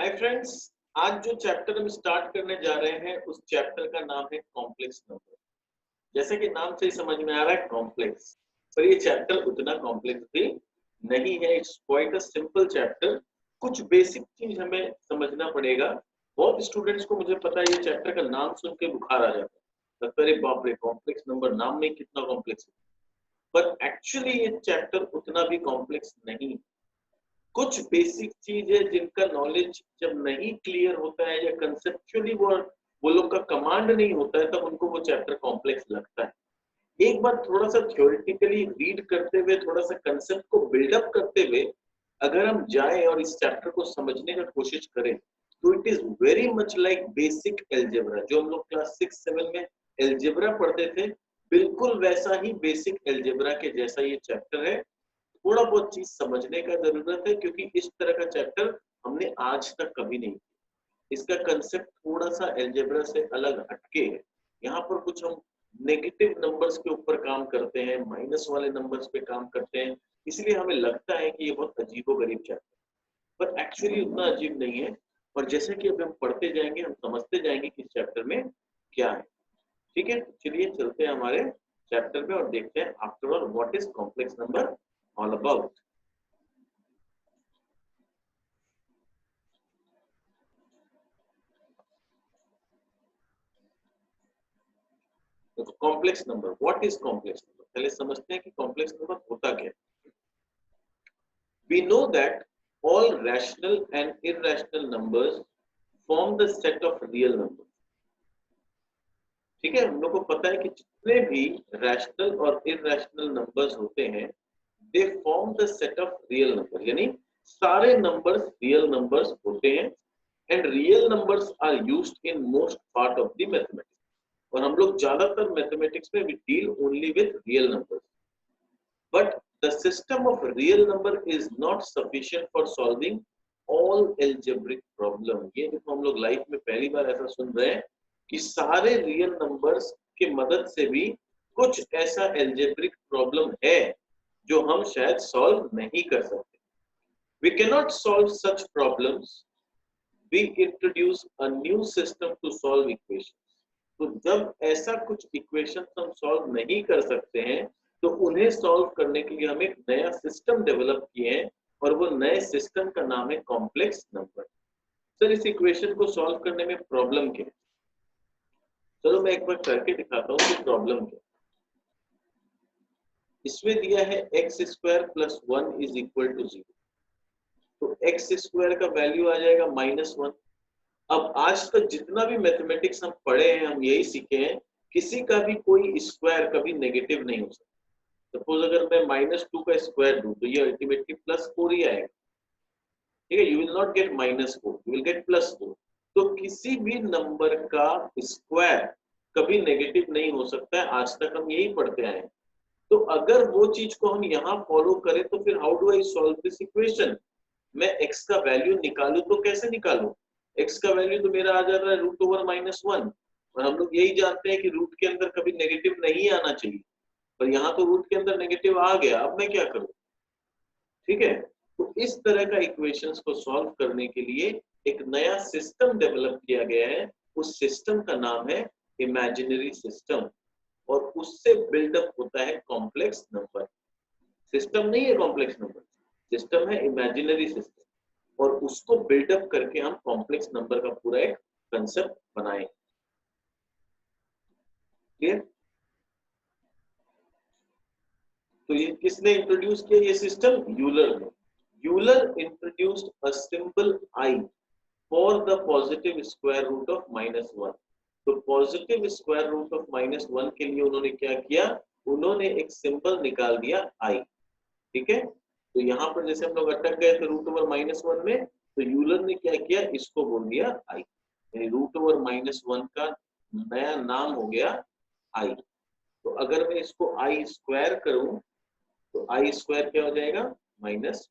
Hi friends, आज जो chapter हम स्टार्ट करने जा रहे हैं उस चैप्टर का नाम है कॉम्प्लेक्स नंबर। जैसे कि नाम से ही समझ में आ रहा है कॉम्प्लेक्स, पर ये चैप्टर उतना कॉम्प्लेक्स भी नहीं है। It's quite a simple chapter. कुछ बेसिक चीज हमें समझना पड़ेगा। बहुत स्टूडेंट्स को मुझे पता है ये चैप्टर का नाम सुन के बुखार आ जाता है, लगता है बाप रे कॉम्प्लेक्स नंबर, नाम में कितना कॉम्प्लेक्स है। पर एक्चुअली ये चैप्टर उतना भी कॉम्प्लेक्स नहीं। कुछ बेसिक चीज है जिनका नॉलेज जब नहीं क्लियर होता है या कंसेप्चुअली वो लोग का कमांड नहीं होता है, तब उनको वो चैप्टर कॉम्प्लेक्स लगता है। एक बार थोड़ा सा थ्योरेटिकली रीड करते हुए, थोड़ा सा कंसेप्ट को बिल्डअप करते हुए अगर हम जाएं और इस चैप्टर को समझने का कोशिश करें, तो it is very much like basic algebra. जो हम लोग क्लास 6-7 में एल्जेब्रा पढ़ते थे, बिल्कुल वैसा ही बेसिक एल्जेब्रा के जैसा ये चैप्टर है। थोड़ा बहुत चीज समझने का जरूरत है, क्योंकि इस तरह का चैप्टर हमने आज तक कभी नहीं किया। इसका कंसेप्ट थोड़ा सा एल्जेब्रा से अलग हटके है। यहाँ पर कुछ हम नेगेटिव नंबर्स के ऊपर काम करते हैं, माइनस वाले नंबर्स पे काम करते हैं, इसलिए हमें लगता है कि ये बहुत अजीबोगरीब चैप्टर, पर एक्चुअली उतना अजीब नहीं है। और जैसे कि अब हम पढ़ते जाएंगे, हम समझते जाएंगे कि इस चैप्टर में क्या है। ठीक है, तो चलिए चलते हैं हमारे चैप्टर में और देखते हैं after all what is complex number all about. तो complex number, what is complex number, पहले समझते हैं कि कॉम्प्लेक्स नंबर होता क्या है। We know that all rational and irrational numbers form the set of real numbers. ठीक है, हम लोग को पता है कि जितने भी रैशनल और इरैशनल नंबर्स होते हैं, they form the set of real number, यानी सारे नंबर्स रियल नंबर्स होते हैं। And real numbers are used in most part of the mathematics. और हम लोग ज्यादातर मैथमेटिक्स में we deal only with real numbers, but the system of real number is not sufficient for solving all algebraic problem. ये देखो, हम लोग life में पहली बार ऐसा सुन रहे हैं कि सारे रियल नंबर्स की मदद से भी कुछ ऐसा एल्जेब्रिक प्रॉब्लम है जो हम शायद सॉल्व नहीं कर सकते। We cannot solve such problems. We introduce a new system to solve equations. तो जब ऐसा कुछ इक्वेशन हम सॉल्व नहीं कर सकते हैं, तो उन्हें सॉल्व करने के लिए हम एक नया सिस्टम डेवलप किए हैं, और वो नए सिस्टम का नाम है कॉम्प्लेक्स नंबर। सर, इस इक्वेशन को सॉल्व करने में प्रॉब्लम क्या है? चलो मैं एक बार करके दिखाता हूँ कि प्रॉब्लम क्या है। इसमें दिया है x square plus 1 is equal to 0। तो एक्स स्क्वायर का वैल्यू आ जाएगा -1। अब आज तक जितना भी मैथमेटिक्स हम पढ़े हैं, हम यही सीखे हैं, किसी का भी कोई स्क्वायर कभी नेगेटिव नहीं हो सकता। सपोज अगर मैं -2 का स्क्वायर दूं, तो ये अल्टीमेटली +4 ही आएगा। ठीक है, you will not gate -4, you will get +4। तो किसी भी नंबर का स्क्वायर कभी नेगेटिव नहीं हो सकता है, आज तक हम यही पढ़ते आए हैं। तो अगर वो चीज को हम यहाँ फॉलो करें, तो फिर how do I solve this equation? मैं x का वैल्यू निकालूं तो कैसे निकालूं? x का वैल्यू तो मेरा आ जा रहा है √1 और हम लोग यही जानते हैं कि रूट के अंदर कभी नेगेटिव नहीं आना चाहिए, पर यहाँ तो रूट के अंदर नेगेटिव आ गया। अब मैं क्या करूं? ठीक है, तो इस तरह का इक्वेशंस को सॉल्व करने के लिए एक नया सिस्टम डेवलप किया गया है। उस सिस्टम का नाम है इमेजिनरी सिस्टम, और उससे बिल्डअप होता है कॉम्प्लेक्स नंबर। सिस्टम नहीं है कॉम्प्लेक्स नंबर, सिस्टम है इमेजिनरी सिस्टम, और उसको बिल्डअप करके हम कॉम्प्लेक्स नंबर का पूरा एक कंसेप्ट बनाए। क्लियर? तो ये किसने इंट्रोड्यूस किया ये सिस्टम? यूलर ने। Euler introduced a symbol I for the positive square root of -1। तो पॉजिटिव स्क्वायर रूट ऑफ -1 के लिए उन्होंने क्या किया? उन्होंने एक सिंबल निकाल दिया आई। ठीक है, तो यहाँ पर जैसे हम लोग अटक गए थे √1 में, तो यूलर ने क्या किया? इसको बोल दिया आई, यानी √1 का नया नाम हो गया आई। तो अगर मैं इसको आई स्क्वायर करूं, तो आई स्क्वायर क्या हो जाएगा? -1।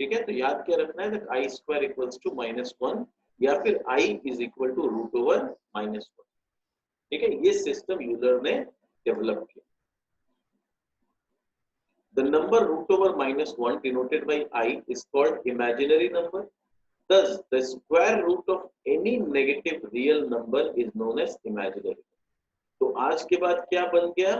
ठीक है, तो याद क्या रखना है? आई स्क्वायर इक्वल्स टू -1, या फिर आई इज इक्वल टू √1 -1। ठीक है, ये सिस्टम यूलर ने डेवलप किया। The number √1 denoted by I is called imaginary number, Thus, the square root of any negative real number is known as imaginary. तो आज के बाद क्या बन गया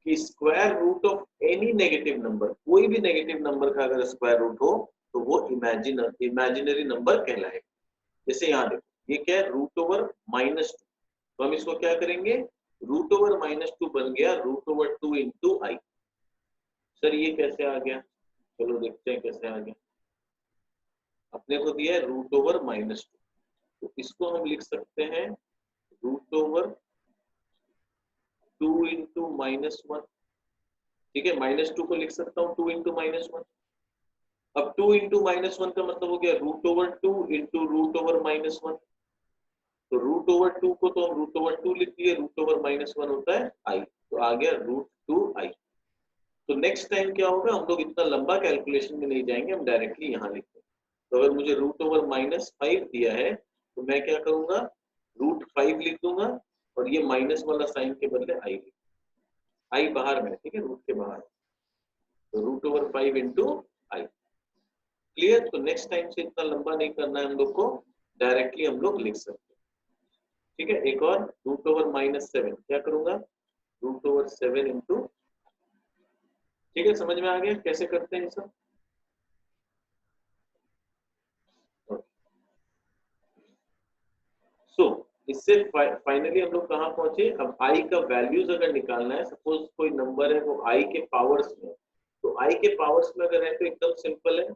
कि square root of any negative number, कोई भी नेगेटिव नंबर का अगर स्क्वायर रूट हो तो वो इमेजिनरी नंबर कहलाएगा। जैसे यहाँ देखो ये क्या है, रूट ओवर -2, तो हम इसको क्या करेंगे, रूट ओवर -2 बन गया रूट ओवर 2 इंटू आई। सर ये कैसे आ गया, चलो देखते हैं कैसे आ गया। अपने को दिया है रूट ओवर -2, तो इसको हम लिख सकते हैं रूट ओवर 2 इंटू -1। ठीक है, -2 को लिख सकता हूँ 2 इंटू -1। अब 2 इंटू -1 का मतलब हो गया root over 2 into root over -1। तो रूट ओवर 2 को तो हम रूट ओवर 2 लिख दिए, रूट ओवर -1 होता है आई, तो आ गया रूट 2 आई। तो नेक्स्ट टाइम क्या होगा, हम लोग इतना लंबा कैलकुलेशन में नहीं जाएंगे, हम डायरेक्टली यहाँ लिखते हैं। तो अगर मुझे रूट ओवर -5 दिया है तो मैं क्या करूंगा, रूट 5 लिख दूंगा और ये माइनस वाला साइन के बदले आई लिख, आई बाहर में, ठीक है, रूट के बाहर, तो रूट ओवर 5 इंटू आई। क्लियर। तो नेक्स्ट टाइम से इतना लंबा नहीं करना है हम लोग को, डायरेक्टली हम लोग लिख सकते हैं। ठीक है, एक और रूट ओवर -7 क्या करूंगा, रूट ओवर 7 इंटू, ठीक है, समझ में आ गया कैसे करते हैं सब। सो इससे फाइनली हम लोग कहाँ पहुंचे, अब आई का वैल्यूज अगर निकालना है, सपोज कोई नंबर है वो आई के पावर्स में, तो आई के पावर्स में अगर है तो एकदम सिंपल है,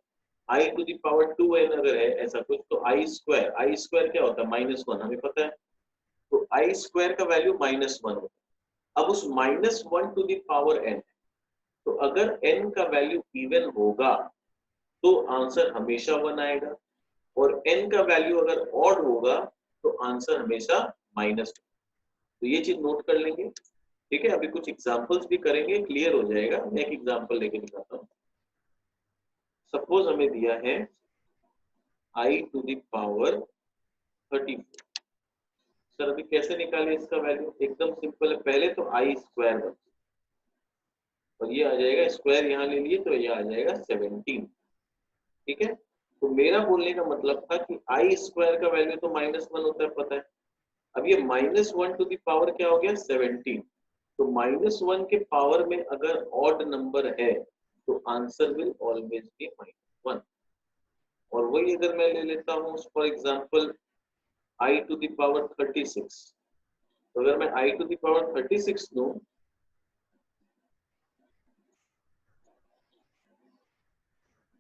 आई टू द पावर 2n अगर है ऐसा कुछ, तो आई स्क्वायर क्या होता है, -1 हमें पता है, तो आई स्क्वायर का वैल्यू -1 होता है। अब उस -1 टू द पावर n, तो अगर n का वैल्यू इवन होगा तो आंसर हमेशा 1 आएगा, और n का वैल्यू अगर ऑड होगा तो आंसर हमेशा माइनस। तो ये चीज नोट कर लेंगे। ठीक है, अभी कुछ एग्जांपल्स भी करेंगे, क्लियर हो जाएगा। मैं एक एग्जांपल लेके दिखाता हूँ। सपोज हमें दिया है i to the power 34। Sir अभी कैसे निकालें इसका वैल्यू, एकदम सिंपल है, पहले तो आई स्क्वायर बन, और ये आ जाएगा स्क्वायर यहाँ ले लिए तो ये आ जाएगा 17। ठीक है, तो मेरा बोलने का मतलब था कि आई स्क्वायर का वैल्यू तो -1 होता है, पता है। अब ये -1 टू द पावर क्या हो गया, 17। तो -1 के पावर में अगर ऑड नंबर है तो आंसर विल ऑलवेज बी -1। और वही अगर मैं ले लेता हूँ for example i to the power 36, तो अगर मैं i टू द पावर 36 लूं,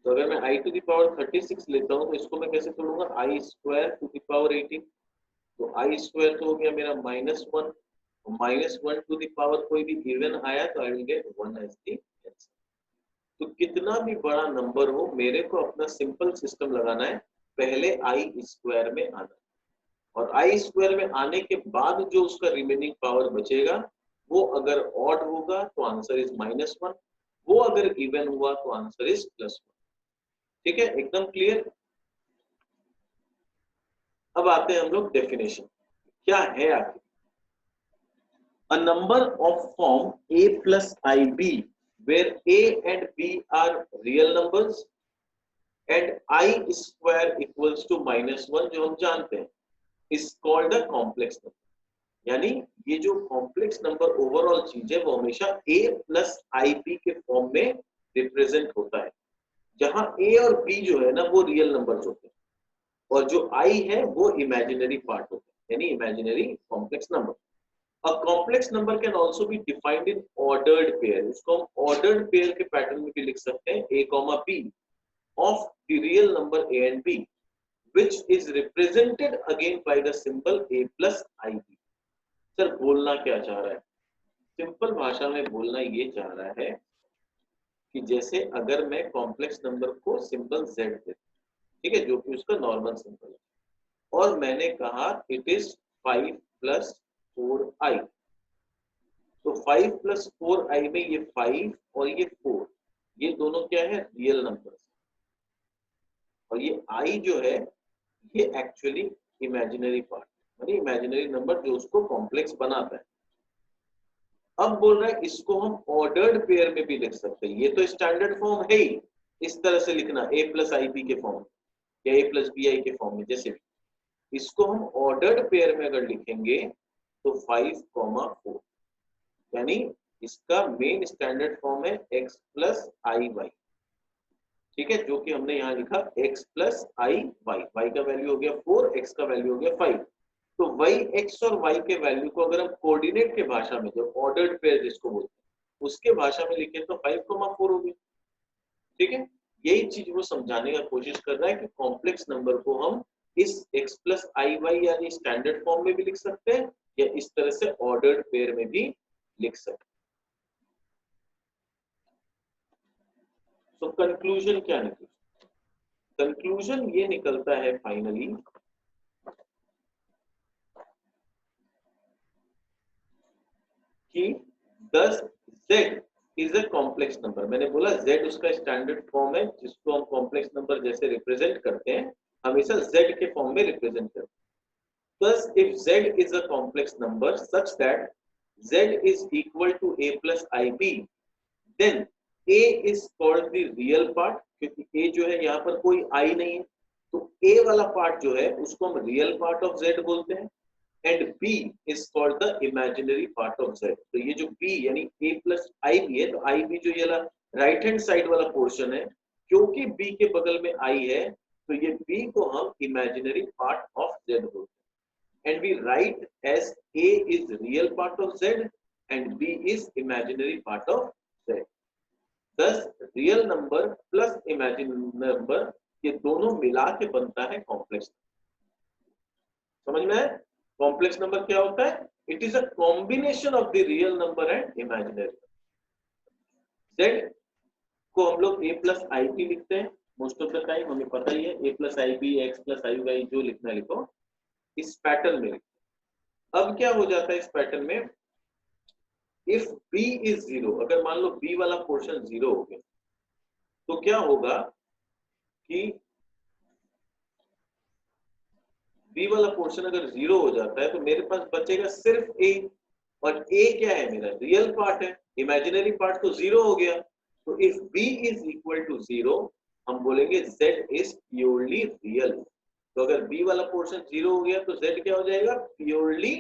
तो अगर मैं i टू द पावर 36 लेता हूं तो इसको मैं कैसे तोड़ूंगा, i square to the power 18। तो i स्क्वायर तो हो गया मेरा -1, -1 टू द पावर कोई भी इवन आया तो I will get 1 as the answer. तो कितना भी बड़ा नंबर हो, मेरे को अपना सिंपल सिस्टम लगाना है, पहले i स्क्वायर में आना, और i स्क्वायर में आने के बाद जो उसका रिमेनिंग पावर बचेगा वो अगर ऑड होगा तो आंसर इज -1, वो अगर इवन हुआ तो आंसर इज +1। ठीक है, एकदम क्लियर। अब आते हैं हम लोग डेफिनेशन, क्या है आखिर। A number of form a plus ib where a and b are real numbers and i square equals to -1, जो हम जानते हैं, is called a complex number। यानी ये जो कॉम्प्लेक्स नंबर ओवरऑल चीज है वो हमेशा a प्लस ib के फॉर्म में रिप्रेजेंट होता है, जहां a और b जो है ना वो रियल नंबर्स होते हैं और जो i है वो इमेजिनरी पार्ट होता है, यानी imaginary complex number. A complex number can also be defined in ordered pair। इसको हम ordered pair के पैटर्न में भी लिख सकते हैं, a, b of the real number a and b which is represented again by the symbol a plus ib। Sir बोलना क्या चाह रहा है, सिंपल भाषा में बोलना ये चाह रहा है कि जैसे अगर मैं कॉम्प्लेक्स नंबर को सिंबल z दे, ठीक है, जो कि उसका नॉर्मल सिंबल है, और मैंने कहा इट इज 5 + 4i, तो 5 + 4i में ये 5 और ये 4, ये दोनों क्या है, रियल नंबर, और ये i जो है ये एक्चुअली इमेजिनरी पार्ट, यानी इमेजिनरी नंबर जो उसको कॉम्प्लेक्स बनाता है। अब बोल रहा है इसको हम ऑर्डर्ड पेयर में भी लिख सकते हैं, ये तो स्टैंडर्ड फॉर्म है ही, इस तरह से लिखना a + ib के फॉर्म, या a प्लस बी आई के फॉर्म में, जैसे भी इसको हम ऑर्डर्ड पेयर में अगर लिखेंगे तो 5,4, यानी इसका मेन स्टैंडर्ड फॉर्म है x प्लस आई वाई, ठीक है, जो कि हमने यहाँ लिखा x प्लस आई वाई, वाई का वैल्यू हो गया 4, x का वैल्यू हो गया 5। तो वही x और y के वैल्यू को अगर हम कोऑर्डिनेट के भाषा में, जो ऑर्डर्ड पेयर जिसको बोलते हैं, उसके भाषा में लिखें तो 5,4 हो गया, ठीक है। यही चीज वो समझाने का कोशिश कर रहा है कि कॉम्प्लेक्स नंबर को हम इस x प्लस आई वाई यानी स्टैंडर्ड फॉर्म में भी लिख सकते हैं या इस तरह से ऑर्डर्ड पेयर में भी लिख सकते हैं। तो कंक्लूजन क्या निकला? कंक्लूजन ये निकलता है फाइनली कि 10 z is a complex number. मैंने बोला z उसका स्टैंडर्ड फॉर्म है जिसको हम कॉम्प्लेक्स नंबर जैसे रिप्रेजेंट करते हैं, हमेशा z के फॉर्म में रिप्रेजेंट करते हैं। Thus, if z is a complex number such that z is equal to a plus ib, then a is called the real part, क्योंकि a जो है यहाँ पर कोई i नहीं है, तो a वाला पार्ट जो है उसको हम रियल पार्ट ऑफ z बोलते हैं, and b is called the imaginary part of z। तो ये जो b यानी a plus ib है, तो ib जो ये राइट हैंड साइड वाला पोर्शन है, क्योंकि b के बगल में i है, तो ये b को हम इमेजिनरी पार्ट ऑफ z बोलते हैं। And we write as a is real part of z and b is imaginary part of z. Thus real number plus imaginary number ये दोनों मिला के बनता है कॉम्प्लेक्स। समझ में है? कॉम्प्लेक्स नंबर क्या होता है? It is a combination of the real number and imaginary. z को हम लोग a प्लस आई बी लिखते हैं मोस्ट ऑफ द टाइम, हमें पता ही है a plus I B, X plus I Y, जो लिखना लिखो इस पैटर्न में। अब क्या हो जाता है इस पैटर्न में, इफ b इज 0, अगर मान लो b वाला पोर्शन 0 हो गया तो क्या होगा कि b वाला पोर्शन अगर 0 हो जाता है तो मेरे पास बचेगा सिर्फ a, और a क्या है? मेरा रियल पार्ट है, इमेजिनरी पार्ट तो 0 हो गया। तो if b is equal to 0, हम बोलेंगे z इज प्योरली रियल। तो अगर b वाला पोर्शन 0 हो गया तो z क्या हो जाएगा? Purely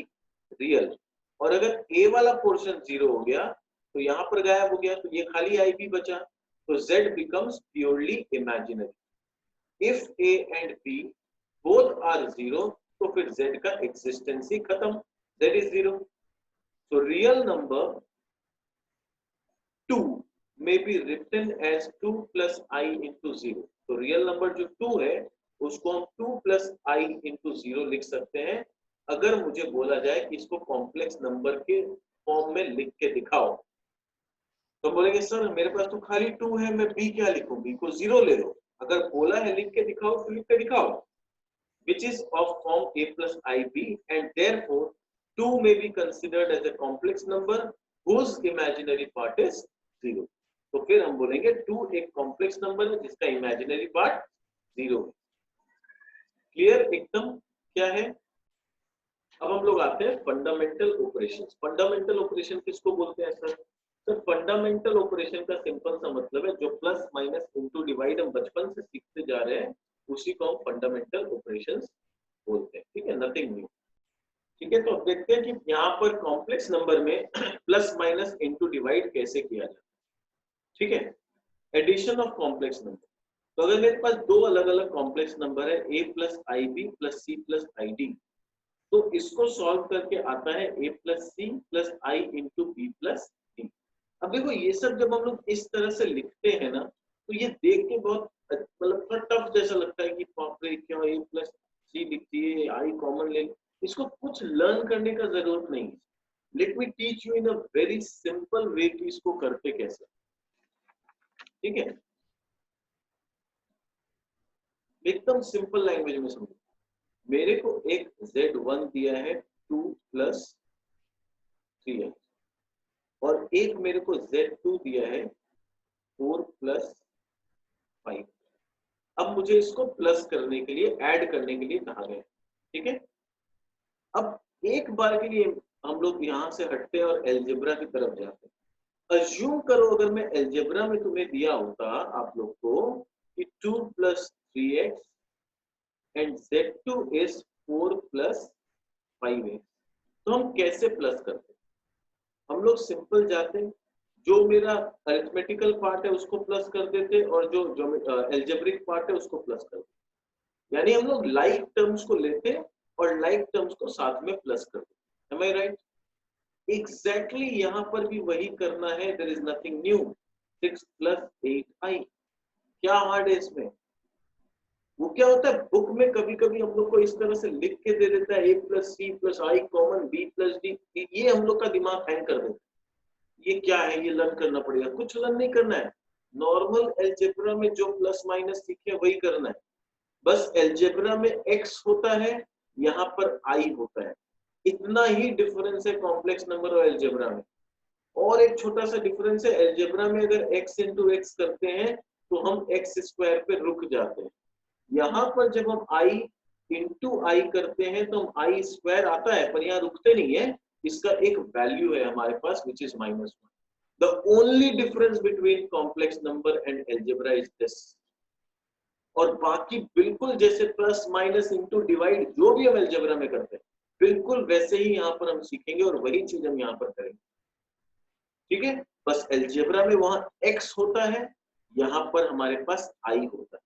real. और अगर a वाला पोर्शन 0 हो गया तो यहाँ पर गायब हो गया, तो ये खाली ib बचा, तो z becomes purely imaginary। if a and b both are 0, तो फिर z का एक्सिस्टेंस ही खत्म, z is 0। so real number 2 may be written as 2 plus I into 0। तो रियल नंबर जो 2 है उसको हम 2 plus I into 0 लिख सकते हैं। अगर मुझे बोला जाए कि इसको कॉम्प्लेक्स नंबर के फॉर्म में लिख के दिखाओ, तो बोलेंगे सर मेरे पास तो खाली 2 है, मैं b क्या लिखूं? b को 0 ले लो। अगर बोला है लिख के दिखाओ तो लिख के दिखाओ, which is of form a plus ib, and therefore 2 may be considered as a complex number whose imaginary part is 0। तो फिर हम बोलेंगे 2 एक कॉम्प्लेक्स नंबर है जिसका इमेजिनरी पार्ट 0 है। क्लियर एकदम? क्या है? अब हम लोग आते हैं फंडामेंटल ऑपरेशंस। फंडामेंटल ऑपरेशन किसको बोलते हैं सर? तो फंडामेंटल ऑपरेशन का सिंपल सा मतलब है जो प्लस माइनस इनटू डिवाइड हम बचपन से सीखते जा रहे हैं, उसी को हम फंडामेंटल ऑपरेशंस बोलते हैं, ठीक है, नथिंग न्यू। ठीक है, तो अब देखते हैं कि यहाँ पर कॉम्प्लेक्स नंबर में प्लस माइनस इनटू डिवाइड कैसे किया जाता है। ठीक है, एडिशन ऑफ कॉम्प्लेक्स नंबर। तो अगर मेरे पास दो अलग अलग कॉम्प्लेक्स नंबर है a plus I b plus c plus i d, तो इसको सॉल्व करके आता है a plus c plus i into b plus d. अब देखो ये सब जब हम लोग इस तरह से लिखते हैं ना, तो ये देख के बहुत मतलब थोड़ा टफ जैसा लगता है कि बाप रे क्यों a प्लस सी लिखती है, आई कॉमन ले। इसको कुछ लर्न करने का जरूरत नहीं है। Let me teach you in a very simple way कि इसको करते कैसे। ठीक है, एकदम सिंपल लैंग्वेज में समझो। मेरे को एक z1 दिया है 2 प्लस 3x, और एक मेरे को z2 दिया है 4 प्लस 5। अब मुझे इसको प्लस करने के लिए, ऐड करने के लिए कहा गया। ठीक है, अब एक बार के लिए हम लोग यहां से हटते हैं और एल्जेब्रा की तरफ जाते हैं। अज्यूम करो अगर मैं एल्जेब्रा में तुम्हें दिया होता आप लोग को कि 2 plus 3x and z2 is 4 plus 5x। तो हम कैसे प्लस करते हैं? हम लोग सिंपल जाते हैं, जो मेरा अरिथमेटिकल पार्ट है उसको प्लस कर देते और जो एल्जेब्रिक पार्ट है उसको प्लस कर देते। यानी हम लोग लाइक टर्म्स को लेते और लाइक टर्म्स को साथ में प्लस कर देते। Am I right? एग्जैक्टली यहाँ पर भी वही करना है। There is nothing new. 6 plus 8i, क्या हार्ड है इसमें? वो क्या होता है, बुक में कभी कभी हम लोग को इस तरह से लिख के दे देता है a plus c plus i common b plus d, ये हम लोग का दिमाग हैंग कर देता है। ये क्या है, ये लर्न करना पड़ेगा। कुछ लर्न नहीं करना है, नॉर्मल एल्जेब्रा में जो प्लस माइनस सीखे वही करना है। बस एल्जेब्रा में x होता है, यहाँ पर i होता है, इतना ही डिफरेंस है कॉम्प्लेक्स नंबर और एल्जेब्रा में। और एक छोटा सा डिफरेंस है, एल्जेब्रा में अगर x इंटू एक्स करते हैं तो हम x स्क्वायर पे रुक जाते हैं। यहाँ पर जब हम i इंटू आई करते हैं तो हम आई स्क्वायर आता है, पर यहाँ रुकते नहीं है। इसका एक वैल्यू है हमारे पास which is -1। The only difference between complex number and algebra is this. और बाकी बिल्कुल जैसे प्लस माइनस इंटू डिवाइड जो भी हम एल्जेब्रा में करते हैं, बिल्कुल वैसे ही यहाँ पर हम सीखेंगे और वही चीज हम यहाँ पर करेंगे। ठीक है, बस एल्जेब्रा में वहां x होता है, यहाँ पर हमारे पास i होता है,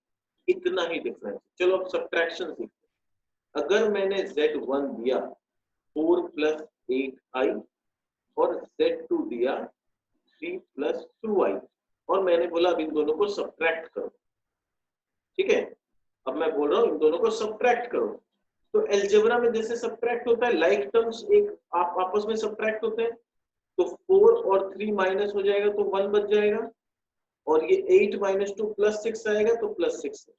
इतना ही डिफरेंस। चलो अब सब्ट्रैक्शन सीखते हैं। अगर मैंने z1 दिया 4 प्लस 8i और z2 दिया 3 प्लस 2i और मैंने बोला अब इन दोनों को सब्ट्रैक्ट करो। ठीक है, अब मैं बोल रहा हूं इन दोनों को सब्ट्रैक्ट करो। तो एल्जेब्रा में जैसे सब्ट्रैक्ट होता है, लाइक टर्म्स एक आपस में सब्ट्रैक्ट होते हैं, तो 4 और 3 माइनस हो जाएगा तो 1 बच जाएगा, और ये 8 माइनस 2 प्लस 6 आएगा तो प्लस 6 है।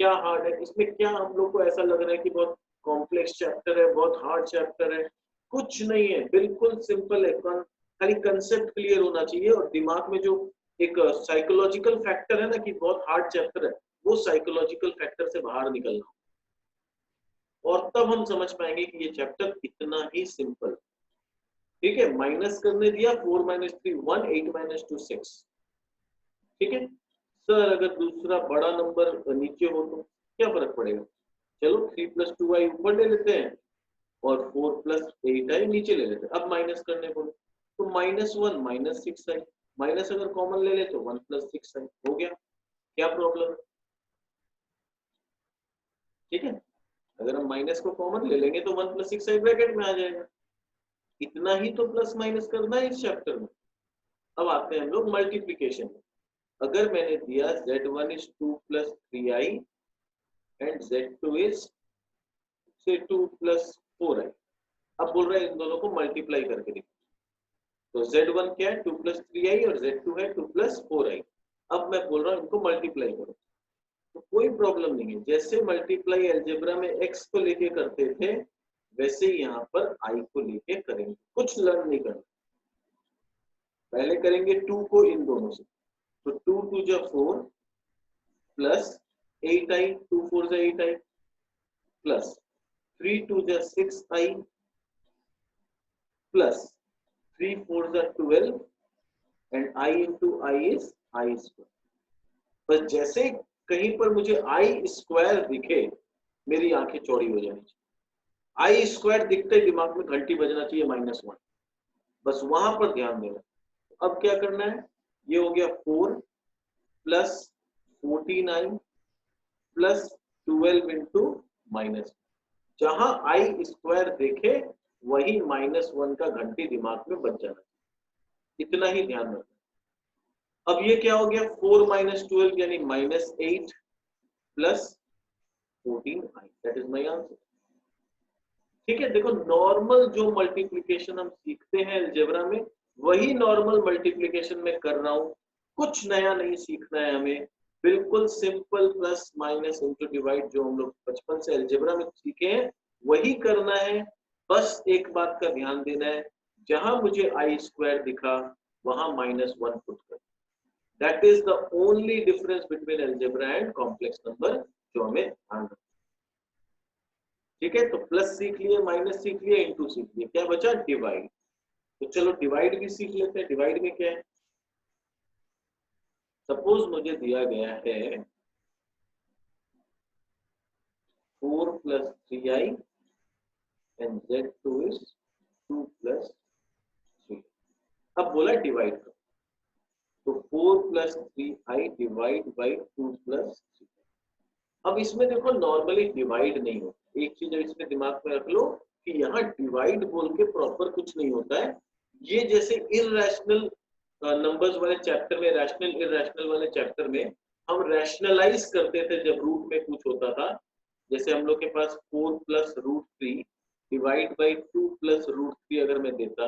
क्या हार्ड है इसमें? क्या हम लोग को ऐसा लग रहा है कि बहुत कॉम्प्लेक्स चैप्टर है, बहुत हार्ड चैप्टर है? कुछ नहीं है, बिल्कुल सिंपल है। खाली कंसेप्ट क्लियर होना चाहिए और दिमाग में जो एक साइकोलॉजिकल फैक्टर है ना कि बहुत हार्ड चैप्टर है, वो साइकोलॉजिकल फैक्टर से बाहर निकलना, और तब हम समझ पाएंगे कि ये चैप्टर इतना ही सिंपल। ठीक है, माइनस करने दिया 4 माइनस 3 1, 8 माइनस 2 6। ठीक है सर, अगर दूसरा बड़ा नंबर नीचे हो तो क्या फर्क पड़ेगा? चलो 3 प्लस 2i ऊपर ले लेते हैं और 4 प्लस 8i नीचे ले लेते हैं। अब माइनस करने को तो -1 माइनस 6i, माइनस अगर कॉमन ले ले तो 1 प्लस 6i हो गया। क्या प्रॉब्लम है? ठीक है, अगर हम माइनस को कॉमन ले लेंगे तो 1 प्लस 6i ब्रैकेट में आ जाएगा। इतना ही तो प्लस माइनस करना है इस चैप्टर में। अब आते हैं हम लोग मल्टीप्लीकेशन में। अगर मैंने दिया z1 is 2 plus 3i and z2 is say 2 plus 4i, अब बोल रहा है इन दोनों को मल्टीप्लाई करके देखो। तो z1 क्या है 2 plus 3i और z2 है 2 plus 4i। अब मैं बोल रहा हूँ इनको मल्टीप्लाई करो, तो कोई प्रॉब्लम नहीं है। जैसे मल्टीप्लाई अलजेब्रा में x को लेके करते थे वैसे ही यहाँ पर i को लेके करेंगे। कुछ लर्न नहीं करना, पहले करेंगे 2 को इन दोनों से, तो 2 2 जा 4 प्लस 8i 2 4 जा 8i प्लस 3 2 जा 6i प्लस 3 4 जा 12 and i into i is i square. बस जैसे कहीं पर मुझे i स्क्वायर दिखे मेरी आंखें चौड़ी हो जानी चाहिए। i स्क्वायर दिखते ही दिमाग में घंटी बजना चाहिए -1, बस वहां पर ध्यान देना। अब क्या करना है, ये हो गया 4 प्लस 49 प्लस 12 इंटू माइनस, जहां आई स्क्वायर देखे वही -1 का घंटी दिमाग में बच जाना, इतना ही ध्यान रखना। अब ये क्या हो गया 4 माइनस 12 यानी -8 plus 14i, that is my answer. ठीक है, देखो नॉर्मल जो मल्टीप्लिकेशन हम सीखते हैं अलजेब्रा में वही नॉर्मल मल्टीप्लिकेशन में कर रहा हूं, कुछ नया नहीं सीखना है हमें। बिल्कुल simple plus minus into divide जो हम लोग बचपन से अलजेब्रा में सीखे हैं वही करना है। बस एक बात का ध्यान देना है, जहां मुझे आई स्क्वायर दिखा वहां -1 पुट कर। That is the only difference between algebra and complex number जो हमें ध्यान रखना। ठीक है, तो प्लस सीख लिए, माइनस सीख लिए, इंटू सीख लिए, क्या बचा डिवाइड। तो चलो डिवाइड भी सीख लेते हैं। डिवाइड में क्या है, सपोज मुझे दिया गया है 4 plus 3i and z2 is 2 plus 3। अब बोला डिवाइड करो, तो 4 plus 3i divide by 2 plus 3। अब इसमें देखो नॉर्मली डिवाइड नहीं होता, एक चीज इसमें दिमाग में रख लो कि यहाँ डिवाइड बोल के प्रॉपर कुछ नहीं होता है। ये जैसे इररेशनल नंबर्स वाले चैप्टर में, रैशनल इररेशनल वाले चैप्टर में हम रैशनलाइज करते थे जब रूट में कुछ होता था। जैसे हम लोग के पास 4 plus √3 डिवाइड बाई 2 plus √3 अगर मैं देता,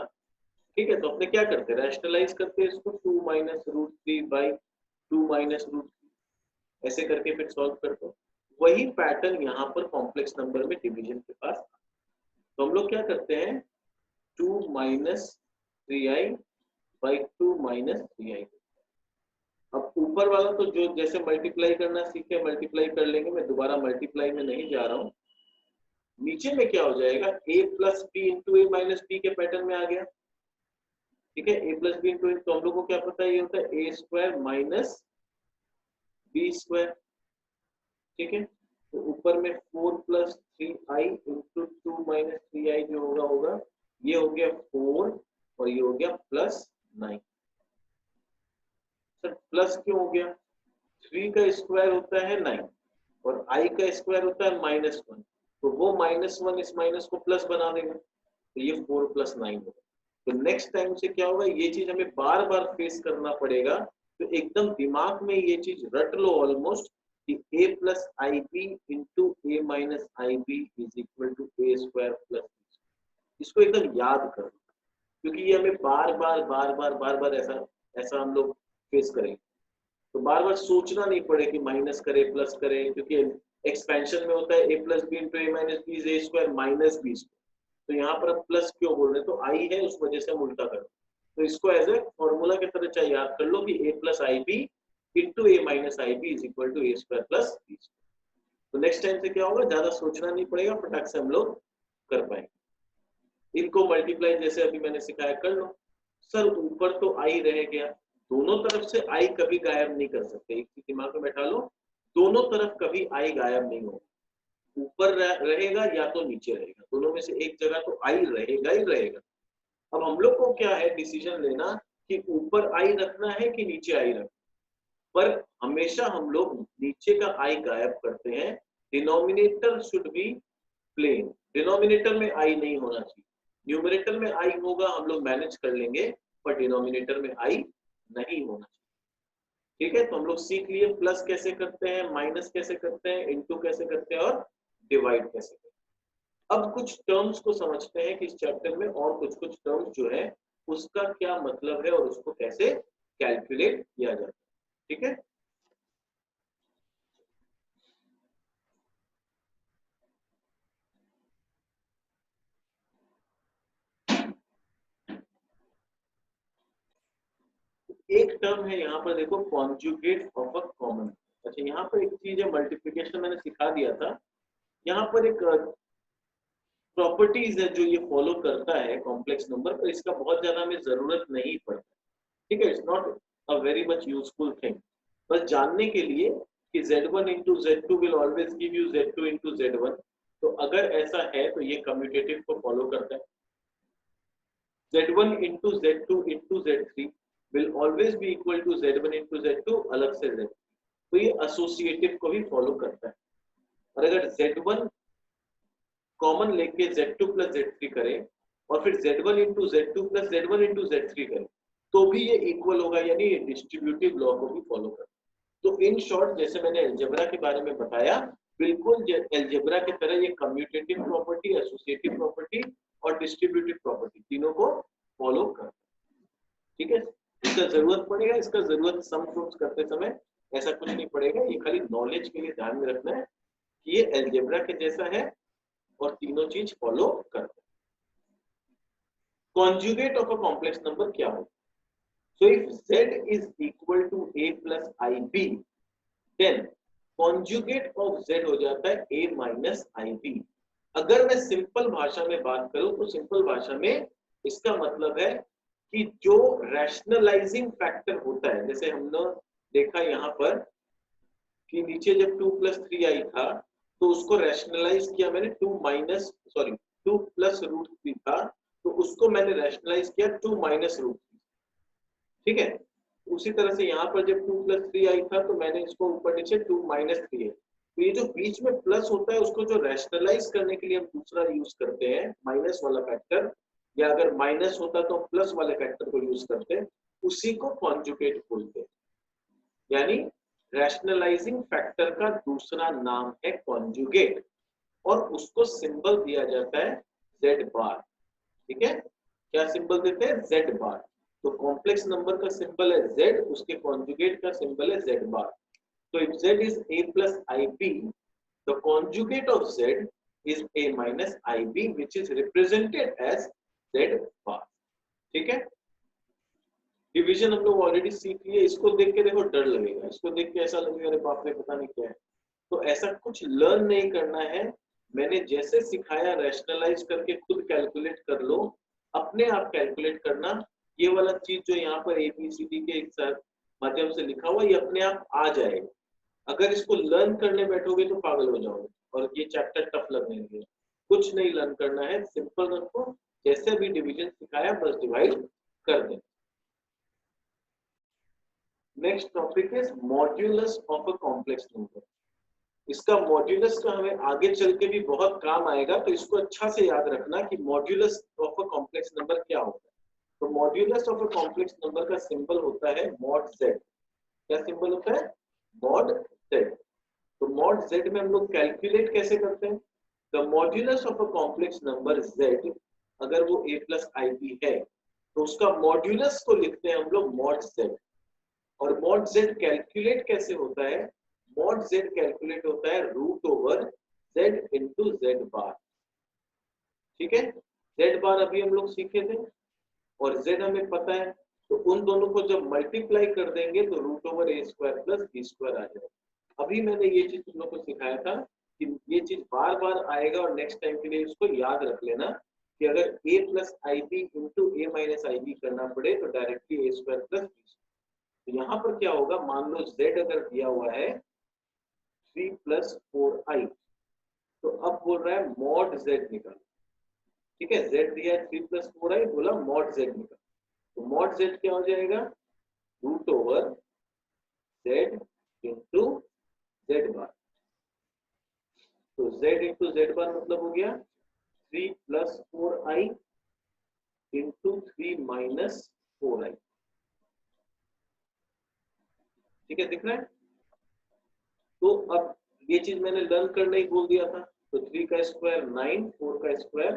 ठीक है, तो अपने क्या करते हैं, रैशनलाइज करते हैं इसको 2 minus √3 बाई 2 minus √3 ऐसे करके फिर सॉल्व करते हैं। वही पैटर्न यहाँ पर कॉम्प्लेक्स नंबर में डिवीजन के पास। तो हम लोग क्या करते हैं, 2 minus 3i by 2 minus 3i। अब ऊपर वाला तो जो जैसे मल्टीप्लाई करना सीखे मल्टीप्लाई कर लेंगे, मैं दोबारा मल्टीप्लाई में नहीं जा रहा हूँ। नीचे में क्या हो जाएगा, a plus b into a minus b के पैटर्न में आ गया, ठीक है। a plus b into a, तो हम लोग को क्या पता है, ये होता है a square minus b square, ठीक है। तो ऊपर में 4 plus 3i into 2 minus 3i जो होगा ये हो गया 4 और ये हो गया प्लस 9। सर प्लस क्यों हो गया, 3 का स्क्वायर होता है 9 और i का स्क्वायर होता है -1, तो वो -1 इस माइनस को प्लस बना देगा, तो ये 4 plus 9 होगा। तो नेक्स्ट टाइम से क्या होगा, ये चीज हमें बार बार फेस करना पड़ेगा, तो एकदम दिमाग में ये चीज रट लो ऑलमोस्ट कि a plus ib into a minus ib is equal to a square plus b। इसको एकदम याद करो, क्योंकि ये हमें बार बार ऐसा हम लोग फेस करेंगे। तो बार बार सोचना नहीं पड़े कि माइनस करे प्लस करे, क्योंकि एक्सपेंशन में होता है a plus b into a minus b is a square minus b square। तो यहाँ पर हम प्लस क्यों बोल रहे हैं, तो i है उस वजह से हम उल्टा करो। तो इसको एज ए फॉर्मूला की तरह चाहिए याद कर लो कि a plus ib into a minus ib is equal to a square plus b square। तो नेक्स्ट टाइम से क्या होगा, ज्यादा सोचना नहीं पड़ेगा, फटाक से हम लोग कर पाएंगे। इनको मल्टीप्लाई जैसे अभी मैंने सिखाया कर लो। सर ऊपर तो i रह गया, दोनों तरफ से i कभी गायब नहीं कर सकते, एक चीज दिमाग में बैठा लो, दोनों तरफ कभी i गायब नहीं होगा, ऊपर रहेगा या तो नीचे रहेगा, दोनों में से एक जगह तो i रहेगा ही रहेगा। अब हम लोग को क्या है डिसीजन लेना कि ऊपर i रखना है कि नीचे i रखना, पर हमेशा हम लोग नीचे का i गायब करते हैं। Denominator should be plain, denominator में i नहीं होना चाहिए, न्यूमरेटर में i होगा हम लोग मैनेज कर लेंगे, पर डिनोमिनेटर में i नहीं होना चाहिए, ठीक है। तो हम लोग सीख लिए प्लस कैसे करते हैं, माइनस कैसे करते हैं, इनटू कैसे करते हैं और डिवाइड कैसे करते हैं। अब कुछ टर्म्स को समझते हैं कि इस चैप्टर में और कुछ टर्म्स जो है उसका क्या मतलब है और उसको कैसे कैलकुलेट किया जाता है, ठीक है। एक टर्म है यहाँ पर देखो, कॉन्जुगेट ऑफ अ कॉमन। अच्छा यहाँ पर एक चीज है, मल्टीप्लिकेशन मैंने सिखा दिया था, यहाँ पर एक प्रॉपर्टीज है जो ये फॉलो करता है कॉम्प्लेक्स नंबर, पर इसका बहुत ज्यादा हमें जरूरत नहीं पड़ता, ठीक है। It's not a very much useful thing, बस जानने के लिए कि z1 into z2 will always give you z2 into z1। तो अगर ऐसा है तो ये कम्यूटेटिव को फॉलो करता है। z1 into z2 into z3 will always be equal to z1 into z2 अलग से z, तो ये एसोसिएटिव को भी फॉलो करता है। और अगर z1 कॉमन लेके z2 plus z3 करें और फिर z1 into z2 plus z1 into z3 करें तो भी ये इक्वल होगा, यानी ये डिस्ट्रीब्यूटिव लॉ को भी फॉलो करता है। तो इन शॉर्ट जैसे मैंने अलजेब्रा के बारे में बताया, बिल्कुल अलजेब्रा की तरह ये कम्यूटेटिव प्रॉपर्टी, एसोसिएटिव प्रॉपर्टी और डिस्ट्रीब्यूटिव प्रॉपर्टी तीनों को फॉलो करता है, ठीक है। इसका जरूरत पड़ेगा, इसका जरूरत सम प्रूफ करते समय ऐसा कुछ नहीं पड़ेगा, ये खाली नॉलेज के लिए ध्यान में रखना है कि ये अलजेब्रा के जैसा है और तीनों चीज फॉलो करते हैं। Conjugate of a complex number क्या हो, so if z is equal to a plus ib then conjugate of z हो जाता है a minus ib। अगर मैं सिंपल भाषा में बात करूं तो सिंपल भाषा में इसका मतलब है कि जो रैशनलाइजिंग फैक्टर होता है, जैसे हमने देखा यहाँ पर कि नीचे जब 2 plus 3i था तो उसको रैशनलाइज किया मैंने, 2 प्लस रूट 3 था, तो उसको मैंने रैशनलाइज किया 2 माइनस रूट 3। ठीक है, उसी तरह से यहाँ पर जब 2 प्लस 3 आई था तो मैंने इसको ऊपर नीचे 2 माइनस 3 है, तो ये जो बीच में प्लस होता है उसको जो रैशनलाइज करने के लिए हम दूसरा यूज करते हैं माइनस वाला फैक्टर, या अगर माइनस होता तो प्लस वाले फैक्टर को यूज करते हैं, उसी को कॉन्जुगेट बोलते हैं। यानी रैशनलाइजिंग फैक्टर का दूसरा नाम है कॉन्जुगेट, और उसको सिंबल दिया जाता है z बार। ठीक है, क्या सिंबल देते हैं? z bar. तो कॉम्प्लेक्स नंबर का सिंबल है z, उसके कॉन्जुगेट का सिंबल है z बार। तो if z is a plus ib, the conjugate of z is a minus ib, which is represented as z bar। ठीक है, डिवीजन हम लोग ऑलरेडी सीख लिए। इसको देख के देखो डर लगेगा, इसको देख के ऐसा लगेगा अरे बाप रे पता नहीं क्या है, तो ऐसा कुछ लर्न नहीं करना है। मैंने जैसे सिखाया रैशनलाइज करके खुद कैलकुलेट कर लो, अपने आप कैलकुलेट करना। ये वाला चीज जो यहाँ पर ABCD के एक साथ माध्यम से लिखा हुआ, ये अपने आप आ जाएगा। अगर इसको लर्न करने बैठोगे तो पागल हो जाओगे और ये चैप्टर टफ लगने लगेगा। कुछ नहीं लर्न करना है, सिंपल रखो, जैसे भी डिवीजन सिखाया बस डिवाइड कर दें। Next topic is modulus of a complex number. इसका मॉड्यूलस का हमें आगे चल के भी बहुत काम आएगा, तो इसको अच्छा से याद रखना कि modulus of a complex number क्या होता है। तो modulus of a complex number का सिंबल होता है मॉड z। क्या सिंबल होता है? Mod z। तो मॉड z में हम लोग कैलकुलेट कैसे करते हैं? The modulus of a complex number z, अगर वो a प्लस ib है तो उसका मॉड्यूलस को लिखते हैं हम लोग मॉड z। और मॉड z कैलकुलेट कैसे होता है? मॉड z कैलकुलेट होता है root over z into z bar. ठीक है, z बार अभी हम लोग सीखे थे और z हमें पता है, तो उन दोनों को जब मल्टीप्लाई कर देंगे तो root over a square plus b square आ जाएगा। अभी मैंने ये चीज तुम लोग को सिखाया था कि ये चीज बार बार आएगा, और नेक्स्ट टाइम के लिए इसको याद रख लेना कि अगर a plus I b into a minus i b करना पड़े तो directly a square plus b। तो यहाँ पर क्या होगा, मान लो z अगर दिया हुआ है 3 प्लस 4i, तो अब बोल रहा है मॉड z निकाल। ठीक है, z दिया है 3 प्लस 4i, बोला मॉड z निकाल। तो मॉड z क्या हो जाएगा? Root over z into z bar. तो z इंटू z बार मतलब हो गया 3 प्लस 4i इंटू 3 माइनस 4i। ठीक है, दिख रहा है? तो अब ये चीज मैंने लर्न करने ही बोल दिया था, तो 3 का स्क्वायर 9, 4 का स्क्वायर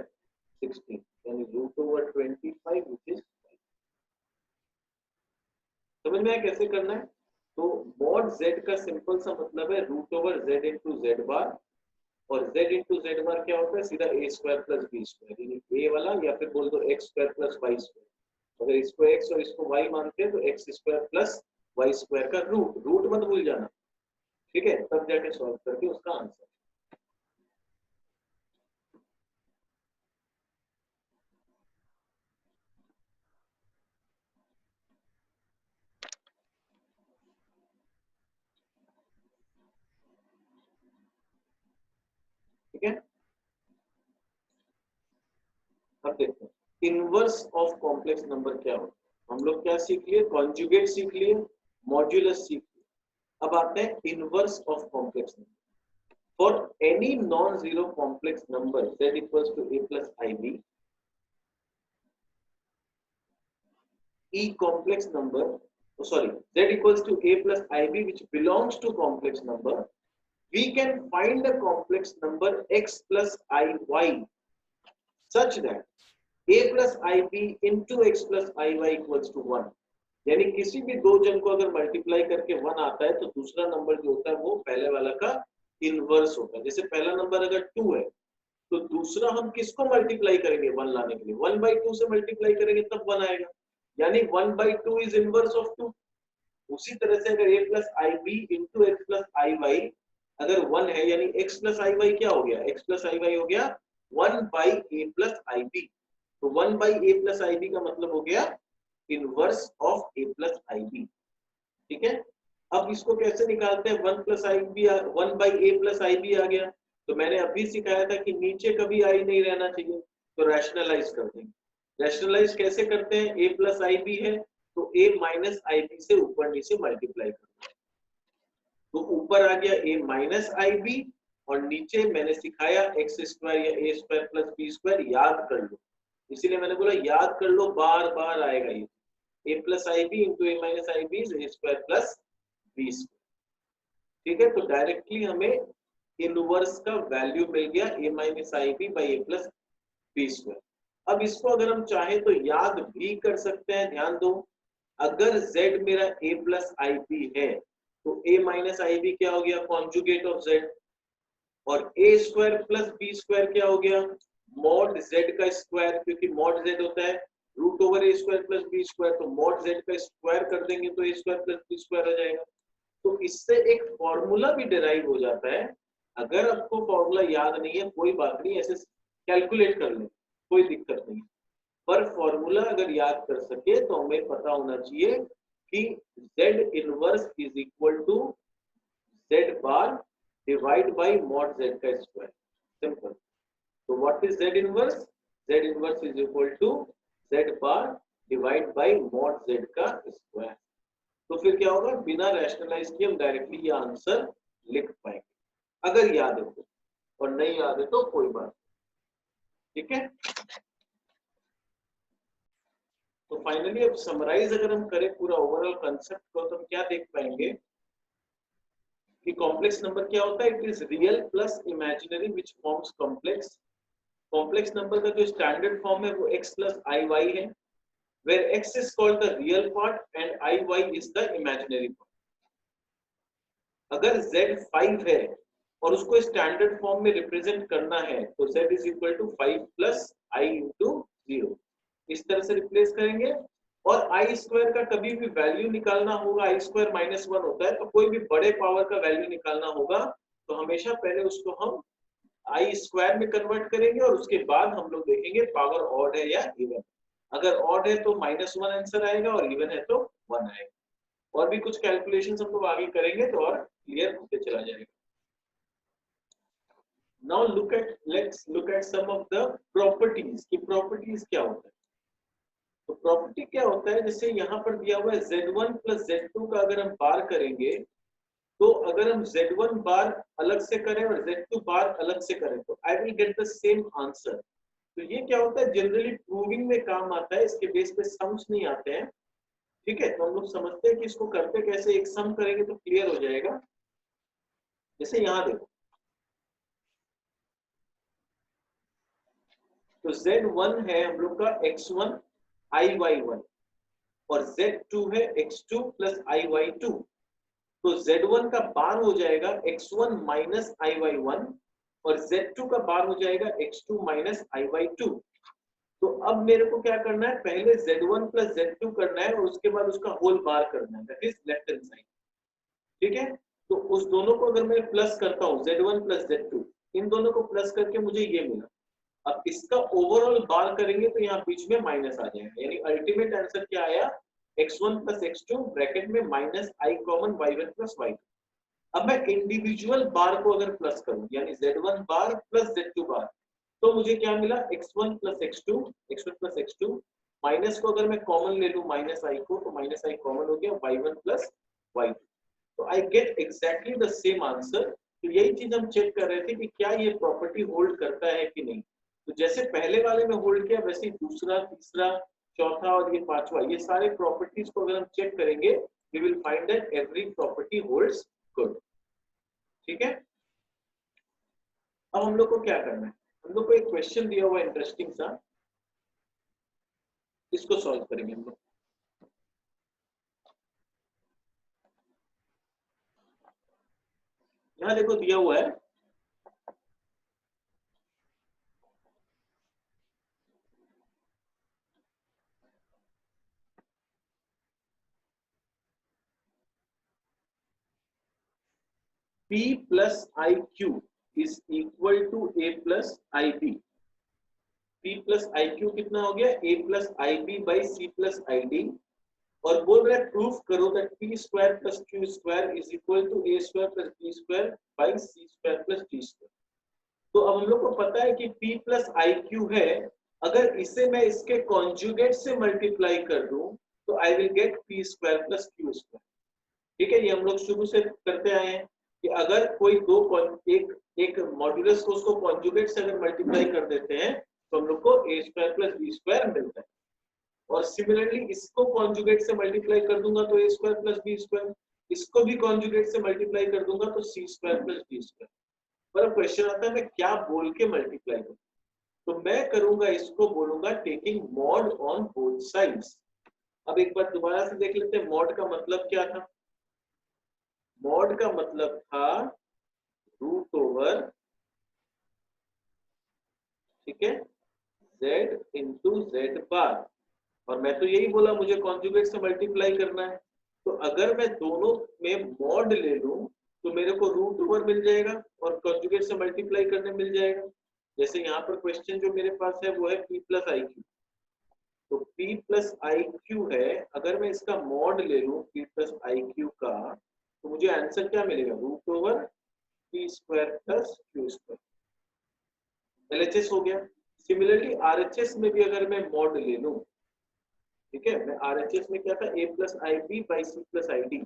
16, यानी रूट ओवर 25 विच इज। समझ में आया कैसे करना है? तो मॉड z का सिंपल सा मतलब है root over z into z bar, और z इंटू z बार क्या होता है? सीधा a square plus b square, यानी a वाला, या फिर बोल दो x square plus y square. अगर इसको x और इसको y मानते हैं तो x square plus y square का रूट, रूट मत भूल जाना। ठीक है, तब जाके सॉल्व करके उसका आंसर। ठीक है, अब देखते हैं इनवर्स ऑफ कॉम्प्लेक्स नंबर क्या होता है। हम लोग क्या सीख लिए? कॉन्जुगेट सीख लिए, मॉड्यूलस सीख लिए। अब आते हैं inverse of complex number. For any non zero complex number z equals to a plus ib, e complex number, z equals to a plus ib which belongs to complex number, we can find a complex number x plus iy such that a plus ib into x plus iy equals to 1। यानी किसी भी दो जन को अगर multiply करके 1 आता है तो दूसरा नंबर जो होता है वो पहले वाला का इनवर्स होता है। जैसे पहला नंबर अगर 2 है तो दूसरा हम किसको मल्टीप्लाई करेंगे 1 लाने के लिए? 1/2 से मल्टीप्लाई करेंगे तब 1 आएगा, यानी 1/2 इज इनवर्स ऑफ 2। उसी तरह से अगर a plus I b into x plus I y अगर 1 है, यानी x प्लस आई वाई क्या हो गया? x प्लस आई वाई हो गया 1/a प्लस आई बी। तो 1/a प्लस आई बी का मतलब हो गया inverse of a plus I b. ठीक है, अब इसको कैसे निकालते हैं? 1 प्लस आई बी, 1/a प्लस आई बी आ गया, तो मैंने अभी सिखाया था कि नीचे कभी आई नहीं रहना चाहिए, तो रैशनलाइज कर देंगे। रैशनलाइज कैसे करते हैं, a प्लस आई बी है तो a माइनस आई बी से ऊपर नीचे मल्टीप्लाई करते हैं, तो ऊपर आ गया a माइनस आई बी और नीचे मैंने सिखाया एक्स स्क्वायर या ए स्क्वायर प्लस बी स्क्वायर, याद कर लो, इसीलिए मैंने बोला याद कर लो, बार बार आएगा ये a plus I b into a minus i b a square plus b square. ठीक है, तो डायरेक्टली हमें इनवर्स का वैल्यू मिल गया a minus i b by a plus b square. अब इसको अगर हम चाहे तो याद भी कर सकते हैं, ध्यान दो, अगर z मेरा a प्लस आई बी है तो a माइनस आई बी क्या हो गया, कॉन्जुगेट ऑफ z, और a square plus b square क्या हो गया, मॉड z का स्क्वायर, क्योंकि मॉड z होता है root over a square plus b square, तो मॉड z का स्क्वायर कर देंगे तो a square plus b square हो जाएगा। तो इससे एक फॉर्मूला भी डिराइव हो जाता है। अगर आपको फॉर्मूला याद नहीं है कोई बात नहीं, ऐसे कैलकुलेट कर लें, कोई दिक्कत नहीं, पर फॉर्मूला अगर याद कर सके तो हमें पता होना चाहिए कि z inverse is equal to z bar divide by mod z का स्क्वायर, सिंपल। तो what is z inverse, z inverse is equal to z bar divide by mod z का स्क्वायर। तो फिर क्या होगा, बिना रैशनलाइज किए हम डायरेक्टली ये आंसर लिख पाएंगे, अगर याद है तो, और नहीं याद है तो कोई बात, ठीक है। तो फाइनली अब समराइज अगर हम करें पूरा ओवरऑल कंसेप्ट को, तो हम क्या देख पाएंगे कि कॉम्प्लेक्स नंबर क्या होता है, it is real plus imaginary which forms complex. Complex number का जो स्टैंडर्ड फॉर्म है वो x प्लस आई वाई है, where x is called the real part and iy is the imaginary part। अगर z 5 है और उसको स्टैंडर्ड फॉर्म में रिप्रेजेंट करना है तो z is equal to 5 plus i into 0, इस तरह से रिप्लेस करेंगे। और i स्क्वायर का कभी भी वैल्यू निकालना होगा, i स्क्वायर माइनस 1 होता है, तो कोई भी बड़े पावर का वैल्यू निकालना होगा तो हमेशा पहले उसको हम i स्क्वायर में कन्वर्ट करेंगे और उसके बाद हम लोग देखेंगे पावर ऑड है या इवन। अगर ऑड है तो -1 आंसर आएगा और इवन है तो 1 आएगा। और भी कुछ कैलकुलेशंस हम लोग आगे करेंगे तो और क्लियर होते चला जाएगा। Now let's look at some of the properties की प्रॉपर्टीज क्या होता है। तो प्रॉपर्टी क्या होता है, जैसे यहाँ पर दिया हुआ है z1 प्लस z2 का अगर हम बार करेंगे, तो अगर हम z1 बार अलग से करें और z2 बार अलग से करें तो I will get the same answer. तो ये क्या होता है, जनरली प्रूविंग में काम आता है, इसके बेस पे सम्स नहीं आते हैं, ठीक है। तो हम लोग समझते हैं कि इसको करते कैसे, एक सम करेंगे तो क्लियर हो जाएगा। जैसे यहाँ देखो, तो z1 है हम लोग का x1 iy1 और z2 है x2 प्लस iy2, तो z1 का बार हो जाएगा x1 माइनस iy1 और z2 का बार हो जाएगा x2 माइनस iy2। तो अब मेरे को क्या करना है, पहले z1 प्लस z2 करना है और उसके बाद उसका होल बार करना है, that is left hand side, ठीक है। तो उस दोनों को अगर मैं प्लस करता हूं z1 प्लस z2, इन दोनों को प्लस करके मुझे ये मिला। अब इसका ओवरऑल बार करेंगे तो यहाँ बीच में माइनस आ जाएगा, यानी अल्टीमेट आंसर क्या आया, x1 प्लस x2 ब्रैकेट में minus i common y1 plus y2। अब मैं इंडिविजुअल बार को अगर प्लस करूं, यानी z1 बार प्लस z2 बार, तो मुझे क्या मिला, x1 प्लस x2 माइनस को अगर मैं कॉमन ले लूं माइनस i को, तो माइनस i कॉमन हो गया, y1 प्लस y2, तो I gate exactly the same answer. तो यही चीज हम चेक कर रहे थे कि क्या ये प्रॉपर्टी होल्ड करता है कि नहीं। तो जैसे पहले वाले में होल्ड किया, वैसे ही दूसरा, तीसरा, चौथा और ये पांचवा, ये सारे प्रॉपर्टीज को अगर हम चेक करेंगे, we will find that every property holds good, ठीक है। अब हम लोग को क्या करना है, हम लोग को एक क्वेश्चन दिया हुआ इंटरेस्टिंग सा, इसको सॉल्व करेंगे हम लोग। यहाँ देखो दिया हुआ है, P plus IQ is equal to A plus IB। P plus IQ कितना हो गया, A plus IB by C plus ID, और बोल रहा है प्रूफ करो that P square plus Q square is equal to A square plus B square by C square plus D square. तो अब हम लोग को पता है कि p प्लस आई क्यू है, अगर इसे मैं इसके कॉन्जुगेट से मल्टीप्लाई कर दूं तो I will gate p square plus q square. ठीक है, ये हम लोग शुरू से करते आए हैं कि अगर कोई एक मॉड्यूलस को उसको कॉन्जुगेट से अगर मल्टीप्लाई कर देते हैं तो हम लोग को a square plus b square मिलता है, और सिमिलरली इसको कॉन्जुगेट से मल्टीप्लाई कर दूंगा तो a square plus b square, इसको भी कॉन्जुगेट से मल्टीप्लाई कर दूंगा तो c square plus d square. पर क्वेश्चन आता है मैं क्या बोल के मल्टीप्लाई करूं, तो मैं करूंगा इसको बोलूंगा taking mod on both sides. अब एक बार दोबारा से देख लेते हैं मॉड का मतलब क्या था। मॉड का मतलब था रूट ओवर, ठीक है, z इंटू जेड बार, और मैं तो यही बोला मुझे कॉन्जुगेट से मल्टीप्लाई करना है, तो अगर मैं दोनों में मॉड ले लूं तो मेरे को रूट ओवर मिल जाएगा और कॉन्जुगेट से मल्टीप्लाई करने मिल जाएगा। जैसे यहाँ पर क्वेश्चन जो मेरे पास है वो है p प्लस आई क्यू, तो p प्लस आई क्यू है, अगर मैं इसका मॉड ले लूं p प्लस आई क्यू का तो मुझे आंसर क्या मिलेगा, root over p square plus q square. LHS हो गया। सिमिलरली RHS में भी अगर मैं मॉड ले लूं, ठीक है, मैं RHS में क्या था a plus I b by c plus i d,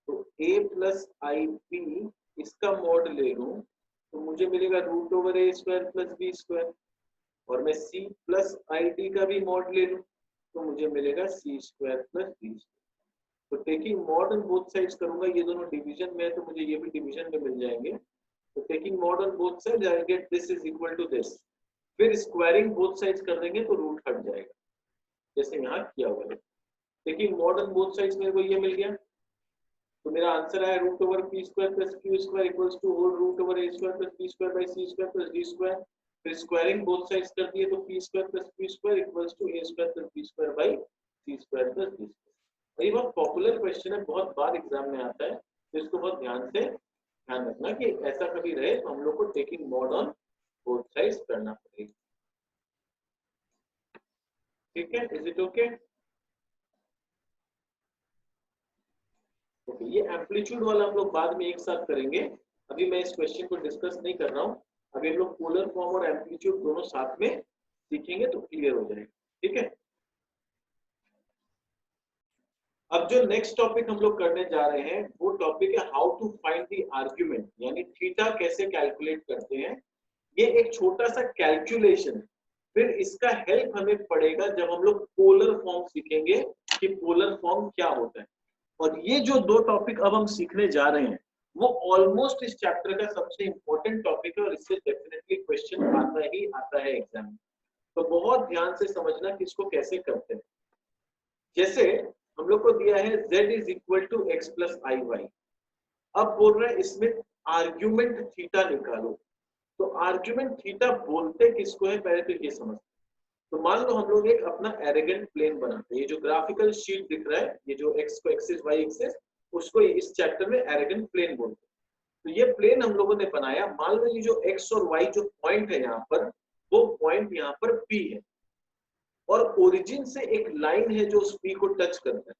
तो a प्लस आई बी इसका मॉड ले लूं तो मुझे मिलेगा root over a square plus b square, और मैं c प्लस आई डी का भी मॉड ले लूं तो मुझे मिलेगा c square plus d square. तो taking mod on both sides करूंगा, ये दोनों डिवीजन में है तो मुझे ये भी डिवीजन में मिल जाएंगे, तो taking mod on both sides I get this is equal to this, फिर स्क्वायरिंग बोथ साइड्स कर देंगे तो रूट हट जाएगा जैसे यहाँ किया हुआ है। Taking mod on both sides मेरे को ये मिल गया, तो मेरा आंसर आया root over p square plus q square equals to whole root over a square plus b square by c square plus d square, फिर स्क्वायरिंग बोथ साइड्स कर दिए तो p square plus q square equals to a square plus b square by c square plus d square. ये बहुत popular question है, बहुत बार exam में आता है, तो इसको बहुत ध्यान रखना कि ऐसा कभी रहे तो हम लोग को taking mod on both sides करना पड़ेगा। ठीक है, इज इट ओके? ओके, ये एम्पलीट्यूड वाला हम लोग बाद में एक साथ करेंगे, अभी मैं इस क्वेश्चन को डिस्कस नहीं कर रहा हूँ, अभी हम लोग पोलर फॉर्म और एम्पलीट्यूड दोनों साथ में सीखेंगे तो क्लियर हो जाएगा। ठीक है, अब जो नेक्स्ट टॉपिक हम लोग करने जा रहे हैं वो टॉपिक है how to find the argument, यानी थीटा कैसे कैलकुलेट करते हैं। ये एक छोटा सा कैलकुलेशन है, फिर इसका हेल्प हमें पड़ेगा जब हम लोग पोलर फॉर्म सीखेंगे कि पोलर फॉर्म क्या होता है। और ये जो दो टॉपिक अब हम सीखने जा रहे हैं वो ऑलमोस्ट इस चैप्टर का सबसे इंपॉर्टेंट टॉपिक है और इससे डेफिनेटली क्वेश्चन आता है एग्जाम में, तो बहुत ध्यान से समझना कि इसको कैसे करते हैं। जैसे हम लोग को दिया है z is equal to x plus I y, अब बोल रहे हैं इसमें आर्ग्यूमेंट थीटा निकालो, तो आर्ग्यूमेंट थीटा बोलते किसको है पहले तो ये समझ। तो मान लो हम लोग एक अपना एरोगेंट प्लेन बनाते हैं, ये जो ग्राफिकल शीट दिख रहा है, ये जो एक्स को एक्सिस वाई एक्सिस, उसको इस चैप्टर में एरोगेंट प्लेन बोलते हैं। तो ये प्लेन हम लोगों ने बनाया, मान लो ये जो एक्स और वाई जो पॉइंट है यहाँ पर, वो पॉइंट यहाँ पर पी है, और ओरिजिन से एक लाइन है जो उस पी को टच करता है,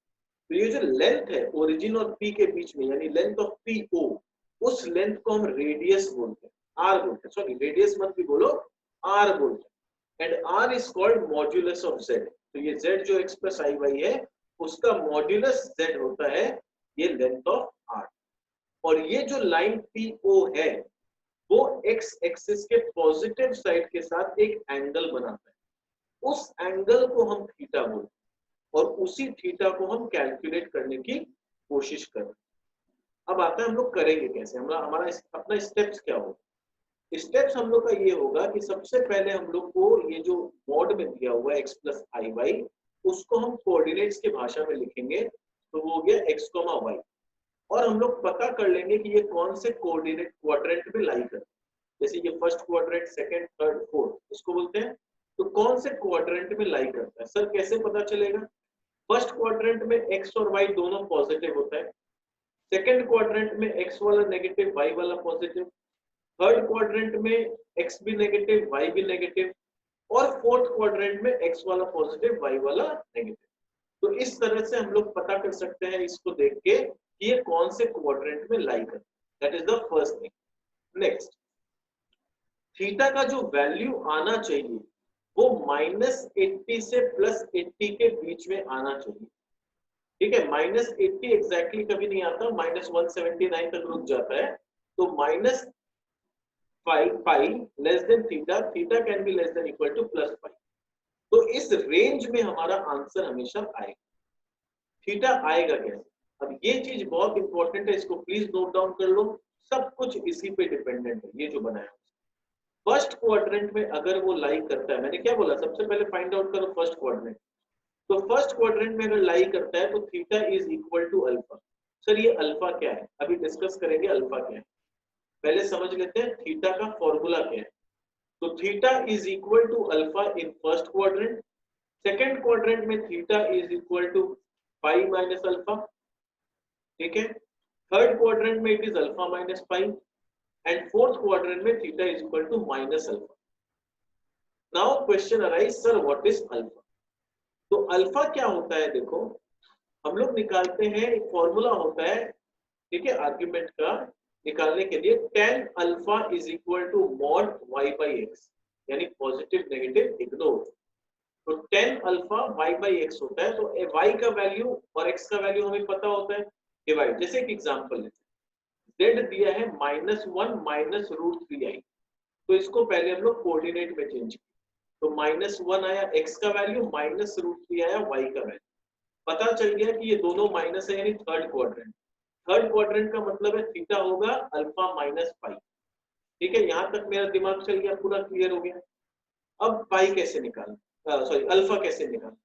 तो ये जो लेंथ है ओरिजिन और पी के बीच में, यानी लेंथ ऑफ पी ओ, उस लेंथ को हम रेडियस बोलते हैं, आर बोलते हैं, सॉरी रेडियस मत भी बोलो, आर बोलते हैं। And r is called modulus of z, तो ये जेड जो एक्स प्लस आई वाई है उसका मॉड्यूलस जेड होता है ये लेंथ ऑफ आर। और ये जो लाइन पी ओ है वो एक्स एक्सिस के पॉजिटिव साइड के साथ एक एंगल बनाता है, उस एंगल को हम थीटा बोलते हैं, और उसी थीटा को हम कैलकुलेट करने की कोशिश करें। अब आता है हम लोग करेंगे कैसे, हमारा अपना स्टेप्स क्या होगा। स्टेप्स हम लोग का ये होगा कि सबसे पहले हम लोग को ये जो मॉड में दिया हुआ है एक्स प्लस आई वाई, उसको हम कोऑर्डिनेट्स की भाषा में लिखेंगे, तो वो हो गया एक्स कॉमा वाई, और हम लोग पता कर लेंगे कि ये कौन से कोऑर्डिनेट क्वाड्रेंट में लाई करते हैं, जैसे ये first quadrant, second, third, fourth, इसको बोलते हैं, तो कौन से क्वाड्रेंट में लाई करता है। सर कैसे पता चलेगा, फर्स्ट क्वाड्रेंट में एक्स और वाई दोनों पॉजिटिव होता है, सेकंड क्वाड्रेंट में एक्स वाला नेगेटिव वाई वाला पॉजिटिव, थर्ड क्वाड्रेंट में एक्स भी नेगेटिव वाई भी नेगेटिव, और फोर्थ क्वाड्रेंट में एक्स वाला पॉजिटिव वाई वाला नेगेटिव। तो इस तरह से हम लोग पता कर सकते हैं इसको देख के कि ये कौन से क्वाड्रेंट में लाई करता है, that is the first thing. Next, theta का जो वैल्यू आना चाहिए वो -80 से +80 के बीच में आना चाहिए। ठीक है, -80 एग्जैक्टली कभी नहीं आता, -179 तक रुक जाता है। तो -pi less than theta, theta can be less than equal to +pi. तो इस रेंज में हमारा आंसर हमेशा आएगा। थीटा आएगा कैसे? अब ये चीज बहुत इंपॉर्टेंट है, इसको प्लीज नोट डाउन कर लो। सब कुछ इसी पे डिपेंडेंट है, ये जो बनाया। फर्स्ट क्वाड्रेंट में अगर वो लाई करता है, मैंने क्या बोला, सबसे पहले फाइंड आउट करो फर्स्ट क्वाड्रेंट। तो फर्स्ट क्वाड्रेंट में अगर लाई करता है तो theta is equal to alpha. Sir ये अल्फा क्या है? अभी डिस्कस करेंगे अल्फा क्या है। पहले समझ लेते हैं थीटा का फॉर्मूला क्या है। तो theta is equal to alpha in first quadrant. Second quadrant में theta is equal to pi minus alpha. ठीक है, थर्ड क्वाड्रेंट में it is alpha minus pi, and fourth quadrant में theta is equal to minus alpha. Now question arise, sir what is alpha? तो alpha क्या होता है? देखो हम लोग निकालते हैं, एक फॉर्मूला होता है, ठीक है, आर्गुमेंट का निकालने के लिए, tan alpha is equal to mod y by x, यानी पॉजिटिव नेगेटिव इग्नोर। तो tan alpha y by x होता है। तो y का वैल्यू और x का वैल्यू हमें पता होता है, डिवाइड। जैसे एक एग्जांपल लेते हैं, z दिया है -1 माइनस √3i। तो इसको पहले हम लोग कोऑर्डिनेट में चेंज किया। तो -1 आया x का वैल्यू, -√3 आया y का वैल्यू। पता चल गया कि ये दोनों माइनस है, यानी थर्ड क्वाड्रेंट। थर्ड क्वाड्रेंट का मतलब है थीटा होगा अल्फा माइनस पाई। ठीक है, यहां तक मेरा दिमाग चल गया, पूरा क्लियर हो गया। अब पाई कैसे निकालें, सॉरी अल्फा कैसे निकालें?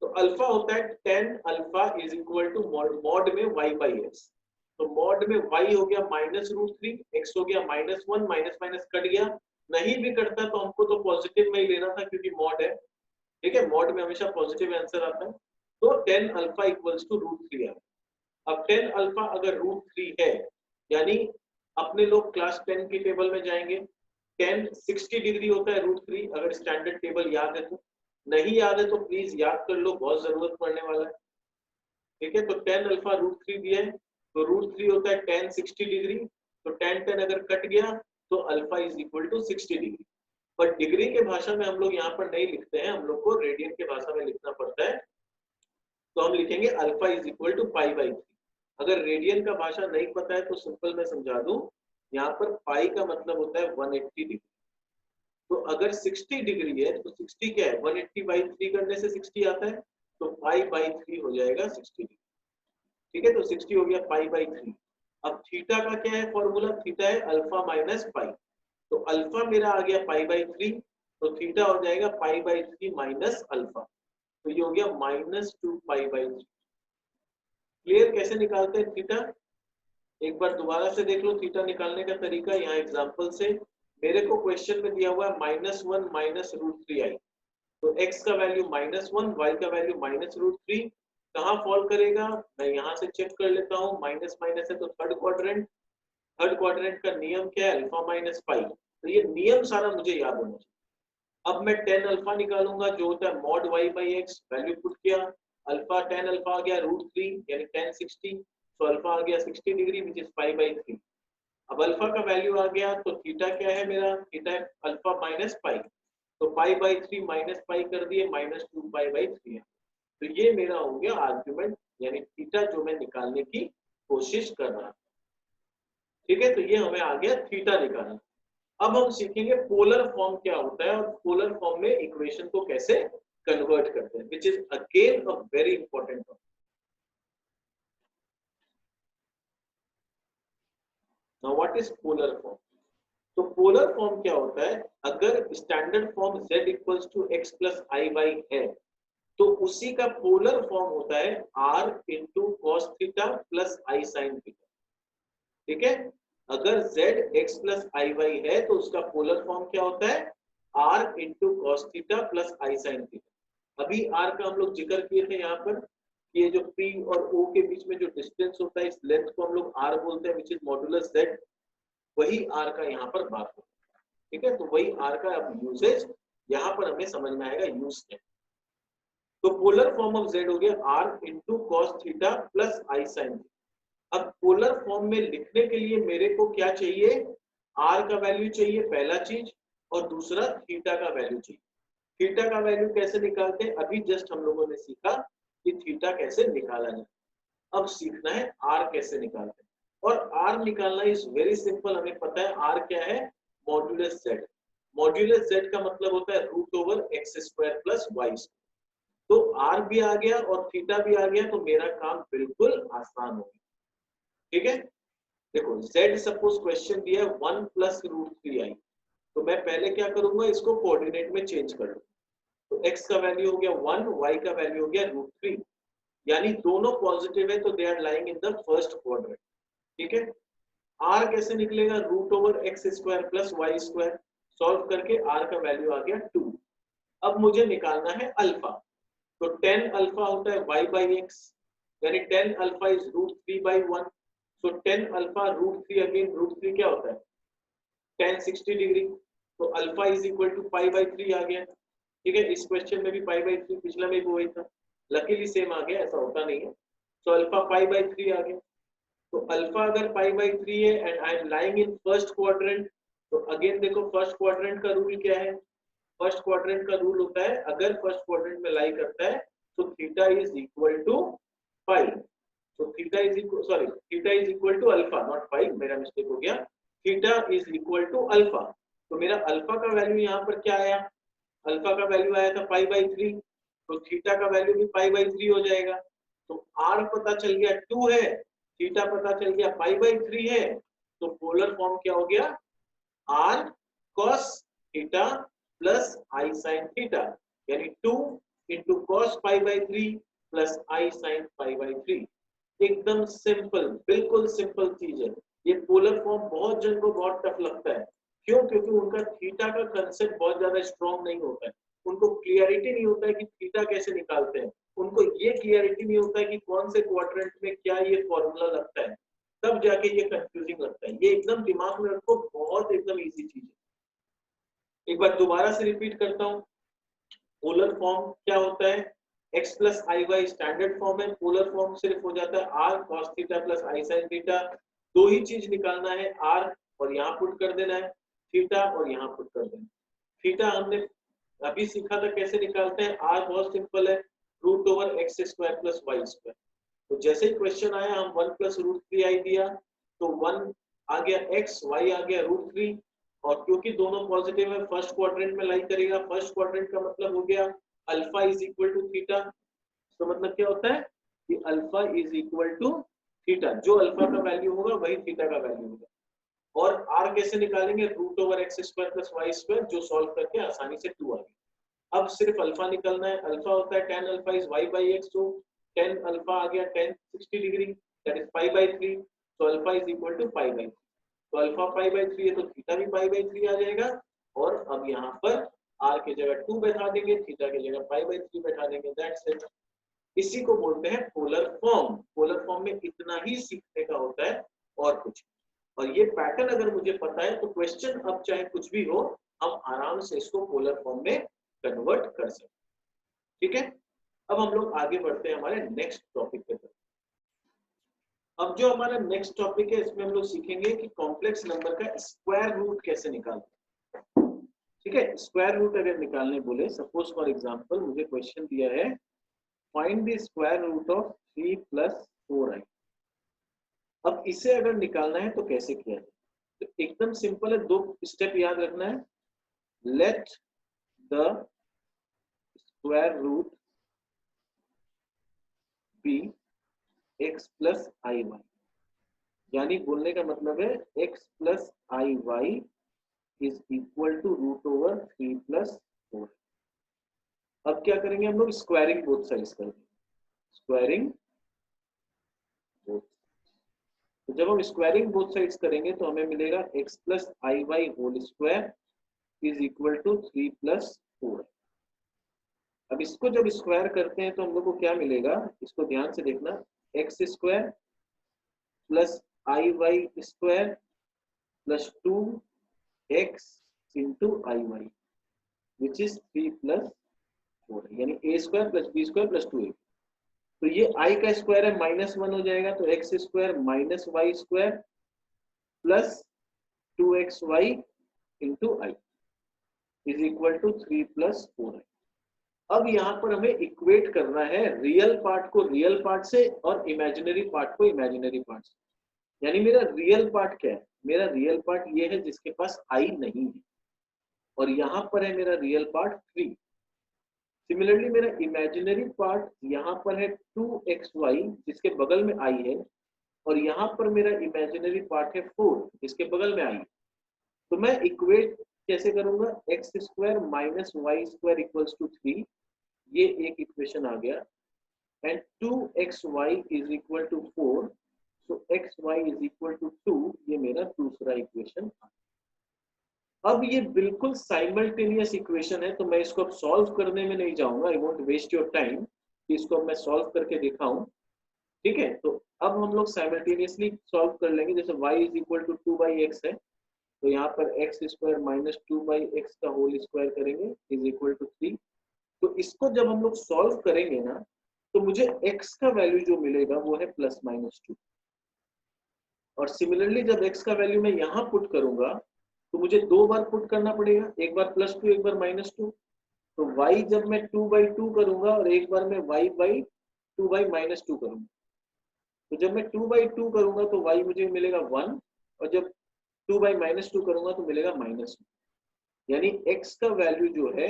तो अल्फा होता है tan alpha is equal to mod में y बाई एक्स। तो मॉड में y हो गया -√3, x हो गया -1, माइनस माइनस कट गया। नहीं भी कटता तो हमको तो पॉजिटिव में ही लेना था क्योंकि मॉड है। ठीक है, मॉड में हमेशा पॉजिटिव आंसर आता है। तो tan अल्फा इक्वल्स टू √3 है। अब tan अल्फा अगर √3 है, यानी अपने लोग क्लास 10 की टेबल में जाएंगे, tan 60 डिग्री होता है √3, अगर स्टैंडर्ड टेबल याद है तो। नहीं याद है तो प्लीज याद कर लो, बहुत जरूरत पड़ने वाला है। ठीक है, तो tan अल्फा √3 दिया है, तो √3 होता है tan 60 डिग्री। तो tan अगर कट गया तो alpha is equal to 60 degree. पर डिग्री के भाषा में हम लोग यहाँ पर नहीं लिखते हैं, हम लोग को रेडियन के भाषा में लिखना पड़ता है। तो हम लिखेंगे alpha is equal to pi by 3। अगर रेडियन का भाषा नहीं पता है तो सिंपल मैं समझा दूं, यहाँ पर पाई का मतलब होता है 180 डिग्री। तो अगर 60 डिग्री है तो 60 क्या है, 180 बाई 3 करने से 60 आता है। तो पाई बाई 3 हो जाएगा 60 डिग्री। ठीक है, तो 60 हो गया पाई बाई 3। अब थीटा का क्या है फॉर्मूला? थीटा है अल्फा माइनस पाई। तो अल्फा मेरा आ गया पाई बाई 3, तो थीटा हो जाएगा पाई बाई 3 माइनस अल्फा। तो ये हो गया -2 पाई बाई 3। क्लियर? कैसे निकालते हैं थीटा? एक बार दोबारा से देख लो थीटा निकालने का तरीका, यहाँ एग्जांपल से। मेरे को क्वेश्चन में दिया हुआ है -1 माइनस √3i। तो x का वैल्यू -1, y का वैल्यू -√3। कहाँ फॉल करेगा मैं यहाँ से चेक कर लेता हूँ। माइनस माइनस है तो थर्ड क्वाड्रेंट। थर्ड क्वाड्रेंट का नियम क्या है? अल्फा माइनस पाई। तो ये नियम सारा मुझे याद होना चाहिए। अब मैं tan अल्फा निकालूंगा, जो होता है mod y by x. Value put किया, अल्फा tan अल्फा आ गया √3 यानी tan 60। तो अल्फा आ गया 60 degree which is pi by 3। अब अल्फा का वैल्यू आ गया, तो थीटा क्या है मेरा? थीटा है अल्फा माइनस पाई। तो पाई बाई 3 माइनस पाई कर दिए, -2 पाई बाई 3 है। तो ये मेरा हो गया आर्गुमेंट, यानी थीटा जो मैं निकालने की कोशिश कर रहा हूं। ठीक है, तो ये हमें आ गया थीटा निकालना। अब हम सीखेंगे पोलर फॉर्म क्या होता है और पोलर फॉर्म में इक्वेशन को कैसे कन्वर्ट करते हैं, which is again a very important topic. Now what is polar form? तो पोलर फॉर्म क्या होता है? अगर standard form z equals to x plus I y है, तो उसी का पोलर फॉर्म होता है r into cos theta plus i sign theta. ठीक है, अगर z x प्लस आई वाई है तो उसका पोलर फॉर्म क्या होता है? r into cos theta plus i sine theta. अभी r का हम लोग जिक्र किए थे यहाँ पर, ये जो p और o के बीच में जो डिस्टेंस होता है, इस लेंथ को हम लोग r बोलते हैं, विच इज मॉडुलस z। वही r का यहाँ पर बात होता है। ठीक है, तो वही r का अब यूसेज यहाँ पर हमें समझ में आएगा, यूज क्या। तो पोलर फॉर्म ऑफ z हो गया r into cos theta plus i sine. अब पोलर फॉर्म में लिखने के लिए मेरे को क्या चाहिए? r का वैल्यू चाहिए, पहला चीज। और दूसरा थीटा का वैल्यू चाहिए। थीटा का वैल्यू कैसे निकालते हैं, अभी जस्ट हम लोगों ने सीखा कि थीटा कैसे निकाला जाए। अब सीखना है आर कैसे निकालते हैं, और आर निकालना इज वेरी सिंपल। हमें पता है आर क्या है, मॉड्यूलस जेड। मॉड्यूलस जेड का मतलब होता है root over x square plus y square. तो आर भी आ गया और थीटा भी आ गया, तो मेरा काम बिल्कुल आसान हो गया। ठीक है, देखो z सपोज क्वेश्चन दिया 1 प्लस रूट 3i, तो मैं पहले क्या करूंगा, इसको कोऑर्डिनेट में चेंज कर लूंगा। तो x का वैल्यू हो गया 1, y का वैल्यू हो गया रूट 3, यानी दोनों पॉजिटिव है तो they are lying in the first quadrant. ठीक है, r कैसे निकलेगा, root over x square plus y square. Solve करके r का वैल्यू आ गया 2। अब मुझे निकालना है अल्फा, तो tan अल्फा होता है y बाई एक्स, यानी tan alpha is root 3 by 1। So tan alpha root 3, again root 3 क्या होता है, tan 60 डिग्री। तो alpha is equal to pi by 3 आ गया। ठीक है, इस क्वेश्चन में भी पाई बाई 3, पिछला में भी वही था, लकीली सेम आ गया, ऐसा होता नहीं है। तो अल्फा पाई बाई 3 आ गया। तो अल्फा अगर पाई बाई 3 है and I am lying in first quadrant, तो अगेन देखो फर्स्ट क्वाड्रेंट का रूल क्या है, फर्स्ट क्वाड्रेंट का रूल होता है अगर फर्स्ट क्वाड्रेंट में लाई करता है तो theta is equal to pi. तो theta is equal, sorry theta is equal to alpha, not pi, मेरा मिस्टेक हो गया। Theta is equal to alpha. तो मेरा अल्फा का वैल्यू यहाँ पर क्या आया, अल्फा का वैल्यू आया था पाई बाई 3, तो थीटा का वैल्यू भी पाई बाई 3 हो जाएगा। तो आर पता चल गया 2 है, थीटा पता चल गया पाई बाई 3 है, तो पोलर फॉर्म क्या हो गया, r cos theta plus i sign theta, यानी 2 into cos pi by 3 plus i sin pi by 3। एकदम सिंपल, बिल्कुल सिंपल चीज है। ये पोलर फॉर्म बहुत जन को बहुत टफ लगता है, क्यों, क्योंकि उनका थीटा का कंसेप्ट बहुत ज्यादा स्ट्रॉन्ग नहीं होता है, उनको क्लियरिटी नहीं होता है कि थीटा कैसे निकालते हैं, उनको ये क्लियरिटी नहीं होता है कि कौन से क्वाड्रेंट में क्या ये फॉर्मूला लगता है, तब जाके ये कंफ्यूजिंग लगता है। ये एकदम दिमाग में रखो, बहुत एकदम इजी चीज है। एक बार दोबारा से रिपीट करता हूँ, पोलर फॉर्म क्या होता है, x प्लस आई वाई स्टैंडर्ड फॉर्म है। पोलर फॉर्म सिर्फ हो जाता है r cos थीटा प्लस आई sin थीटा। दो ही चीज निकालना है, r और यहाँ पुट कर देना है, थीटा और यहाँ पुट कर देना है। थीटा हमने अभी सीखा था कैसे निकालते हैं, r बहुत सिंपल है, root over x square plus y square. तो जैसे ही क्वेश्चन आया हम 1 प्लस रूट 3 आई दिया, तो 1 आ गया x, y आ गया रूट 3, और क्योंकि दोनों पॉजिटिव है फर्स्ट क्वाड्रेंट में लाई करेगा। फर्स्ट क्वाड्रेंट का मतलब हो गया alpha is equal to theta. तो मतलब क्या होता है कि alpha is equal to theta, जो अल्फा का वैल्यू होगा वही थीटा का वैल्यू होगा। और आर कैसे निकालेंगे, root over x square plus y square, जो सॉल्व करके आसानी से 2 आ गया। अब सिर्फ अल्फा निकलना है, अल्फा होता है tan alpha is y by x, तो tan अल्फा आ गया tan 60 degree, that is pi by 3, तो alpha is equal to pi by 3। तो अल्फा पाई बाई 3 है तो थीटा भी पाई बाई 3 आ जाएगा। और अब यहाँ पर r की जगह 2 बैठा देंगे, थीटा की जगह पाई बाई 3 बैठा देंगे, दैट्स इट। इसी को बोलते हैं पोलर फॉर्म। पोलर फॉर्म में इतना ही सीखने का होता है और कुछ, और ये पैटर्न अगर मुझे पता है तो क्वेश्चन अब चाहे कुछ भी हो, हम आराम से इसको पोलर फॉर्म में कन्वर्ट कर सकते हैं। ठीक है, अब हम लोग आगे बढ़ते हैं हमारे नेक्स्ट टॉपिक पे। अब जो हमारा नेक्स्ट टॉपिक है इसमें हम लोग सीखेंगे कि कॉम्प्लेक्स नंबर का स्क्वायर रूट कैसे निकालते हैं। ठीक है, स्क्वायर रूट अगर निकालने बोले, सपोज फॉर एग्जांपल मुझे क्वेश्चन दिया है find the square root of 3 प्लस 4i। अब इसे अगर निकालना है तो कैसे किया जाए, तो एकदम सिंपल है, दो स्टेप याद रखना है। Let the square root be x plus I y, यानी बोलने का मतलब है x plus I y is equal to root over 3 plus 4। अब क्या करेंगे हम लोग, स्क्वायरिंग बोथ साइड्स करेंगे, स्क्वायरिंग बोथ। तो जब हम स्क्वायरिंग बोथ साइड्स करेंगे तो हमें मिलेगा x plus I y whole square is equal to 3 plus 4। अब इसको जब स्क्वायर करते हैं तो हम लोग को क्या मिलेगा, इसको ध्यान से देखना, x square plus I y square plus 2x into i y which is 3 plus 4, यानी a square plus b square plus 2a। तो ये i का स्क्वायर है -1 हो जाएगा, तो x square minus y square plus 2xy into i. Is equal to 3 plus 4 है। अब यहाँ पर हमें इक्वेट करना है रियल पार्ट को रियल पार्ट से और इमेजिनरी पार्ट को इमेजिनरी पार्ट से। यानी मेरा रियल पार्ट क्या है? मेरा रियल पार्ट ये है जिसके पास आई नहीं है, और यहाँ पर है मेरा रियल पार्ट 3। सिमिलरली मेरा इमेजिनरी पार्ट यहाँ पर है 2xy जिसके बगल में आई है, और यहाँ पर मेरा इमेजिनरी पार्ट है 4 जिसके बगल में आई है। तो मैं इक्वेट कैसे करूंगा? X square minus y square equals to 3, ये एक इक्वेशन आ गया, and 2xy is equal to 4, so xy is equal to 2, ये मेरा दूसरा इक्वेशन। अब ये बिल्कुल साइमल्टेनियस इक्वेशन है, तो मैं इसको अब सॉल्व करने में नहीं जाऊंगा, I won't waste your time कि इसको अब मैं सॉल्व करके दिखाऊं। ठीक है, तो अब हम लोग साइमल्टेनियसली सॉल्व कर लेंगे। जैसे y is equal to 2/x है, तो यहाँ पर एक्स स्क्वायर माइनस 2/x का होल स्क्वायर करेंगे इज इक्वल टू 3। तो इसको जब हम लोग सॉल्व करेंगे ना, तो मुझे x का वैल्यू जो मिलेगा वो है प्लस माइनस 2। और सिमिलरली जब x का वैल्यू मैं यहाँ पुट करूंगा तो मुझे दो बार पुट करना पड़ेगा, एक बार प्लस 2 एक बार माइनस 2। तो y जब मैं 2/2 करूंगा और एक बार मैं y/2/-2 करूंगा, तो जब मैं 2/2 करूंगा तो y मुझे मिलेगा 1, और जब 2/-2 करूंगा तो मिलेगा -2। यानी x का वैल्यू जो है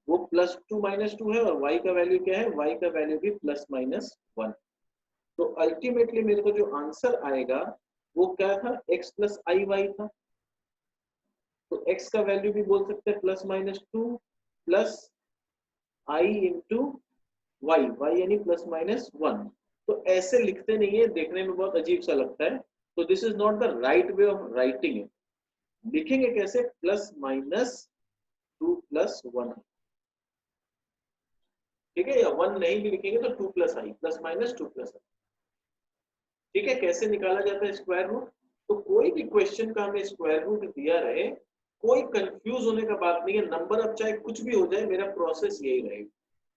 वो +2 -2 है, और y का वैल्यू क्या है? y का वैल्यू भी +-1। तो अल्टीमेटली मेरे को जो आंसर आएगा वो क्या था? x + iy था। तो x का वैल्यू भी बोल सकते हैं +-2 plus i into y, y यानी +-1। तो ऐसे लिखते नहीं है, देखने में बहुत अजीब सा लगता है, तो this is not the right way of writing it. लिखेंगे कैसे? +-2 + 1, ठीक है, या 1 नहीं भी लिखेंगे तो 2 + i, +-2 + i। ठीक है, कैसे निकाला जाता है स्क्वायर रूट? तो कोई भी क्वेश्चन का हमें स्क्वायर रूट दिया रहे, कोई कंफ्यूज होने का बात नहीं है। नंबर अब चाहे कुछ भी हो जाए, मेरा प्रोसेस यही रहेगा।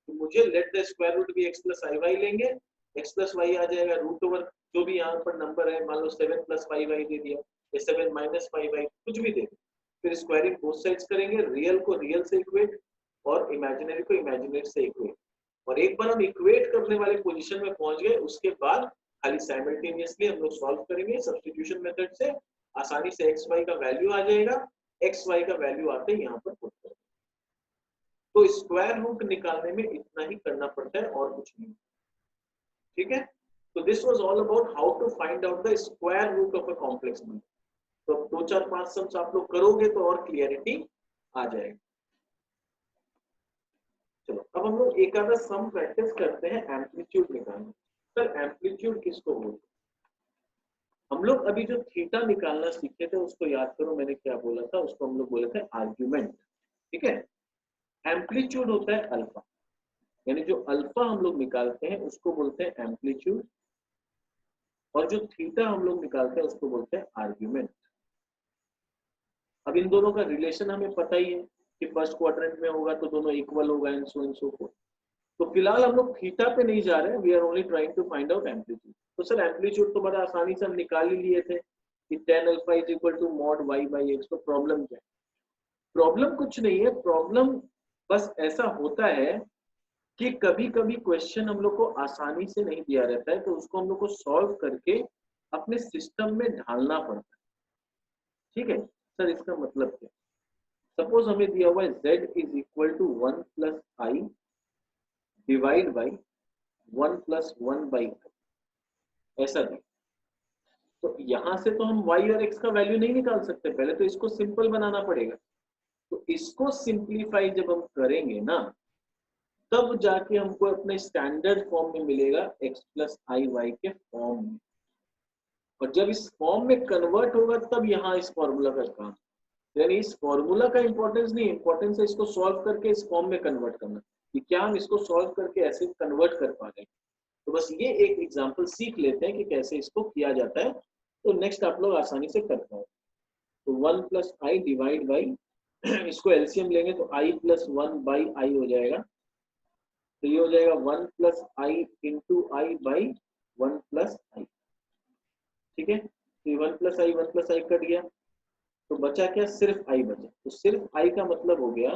तो मुझे लेट द स्क्वायर रूट भी x + iy लेंगे, x + y आ जाएगा रूट ओवर जो भी यहाँ पर नंबर है, मान लो 7 + 5y दे दिया, या 7 - 5y, कुछ भी दे दिया। फिर स्क्वायरिंग बोथ साइड्स करेंगे, रियल को रियल से इक्वेट और इमेजिनरी को इमेजिनरी से इक्वेट। और एक बार हम इक्वेट करने वाले पोजीशन में पहुंच गए, उसके बाद खाली साइमल्टेनियसली हम लोग सॉल्व करेंगे सब्स्टिट्यूशन मेथड से। आसानी से x y का वैल्यू आ जाएगा, x y का वैल्यू आते ही यहाँ पर पुट करेंगे। तो स्क्वायर रूट निकालने में इतना ही करना पड़ता है और कुछ नहीं। ठीक है, तो this was all about how to find out the square root of a complex number. तो 2 4 5 सम्स आप लोग करोगे तो और क्लियरिटी आ जाएगी। चलो अब हम लोग एक आधा सम प्रैक्टिस करते हैं एम्पलीट्यूड निकालने। सर एम्पलीट्यूड किसको बोलते हैं? हम लोग अभी जो थीटा निकालना सीखे थे उसको याद करो, मैंने क्या बोला था? उसको हम लोग बोले थे आर्ग्यूमेंट। ठीक है, एम्पलीट्यूड होता है अल्फा, यानी जो अल्फा हम लोग निकालते हैं उसको बोलते हैं एम्पलीट्यूड, और जो थीटा हम लोग निकालते हैं उसको बोलते हैं आर्ग्यूमेंट। अब इन दोनों का रिलेशन हमें पता ही है कि फर्स्ट क्वाड्रेंट में होगा तो दोनों इक्वल होगा एंड सो फोर्थ। तो फिलहाल हम लोग थीटा पे नहीं जा रहे हैं, we are only trying to find out amplitude. तो सर एम्पलीट्यूड तो बड़ा आसानी से हम निकाल ही लिए थे कि tan alpha is equal to mod y/x। तो प्रॉब्लम क्या है? प्रॉब्लम कुछ नहीं है, प्रॉब्लम बस ऐसा होता है कि कभी कभी क्वेश्चन हम लोग को आसानी से नहीं दिया रहता है, तो उसको हम लोग को सॉल्व करके अपने सिस्टम में ढालना पड़ता है। ठीक है सर, इसका मतलब क्या? सपोज हमें दिया हुआ है z is equal to 1 + i divide by 1 + 1/i, ऐसा दिया। तो यहां से तो हम y और x का वैल्यू नहीं निकाल सकते, पहले तो इसको सिंपल बनाना पड़ेगा। तो इसको सिंप्लीफाई जब हम करेंगे ना, तब जाके हमको अपने स्टैंडर्ड फॉर्म में मिलेगा x + iy के फॉर्म में। और जब इस फॉर्म में कन्वर्ट होगा तब यहाँ इस फॉर्मूला का काम, यानी इस फॉर्मूला का इंपॉर्टेंस नहीं, इंपॉर्टेंस है इसको सॉल्व करके इस फॉर्म में कन्वर्ट करना, कि क्या हम इसको सॉल्व करके ऐसे कन्वर्ट कर पा रहे हैं। तो बस ये एक एग्जांपल सीख लेते हैं कि कैसे इसको किया जाता है, तो नेक्स्ट आप लोग आसानी से कर पाओ। तो 1 + i डिवाइड बाई, इसको एलसीएम लेंगे तो i + 1/i हो जाएगा। तो ये हो जाएगा 1 + i into i by 1 + i। ठीक है, तो 1 + i 1 + i कट गया, तो बचा क्या, सिर्फ i बचा। तो सिर्फ i का मतलब हो गया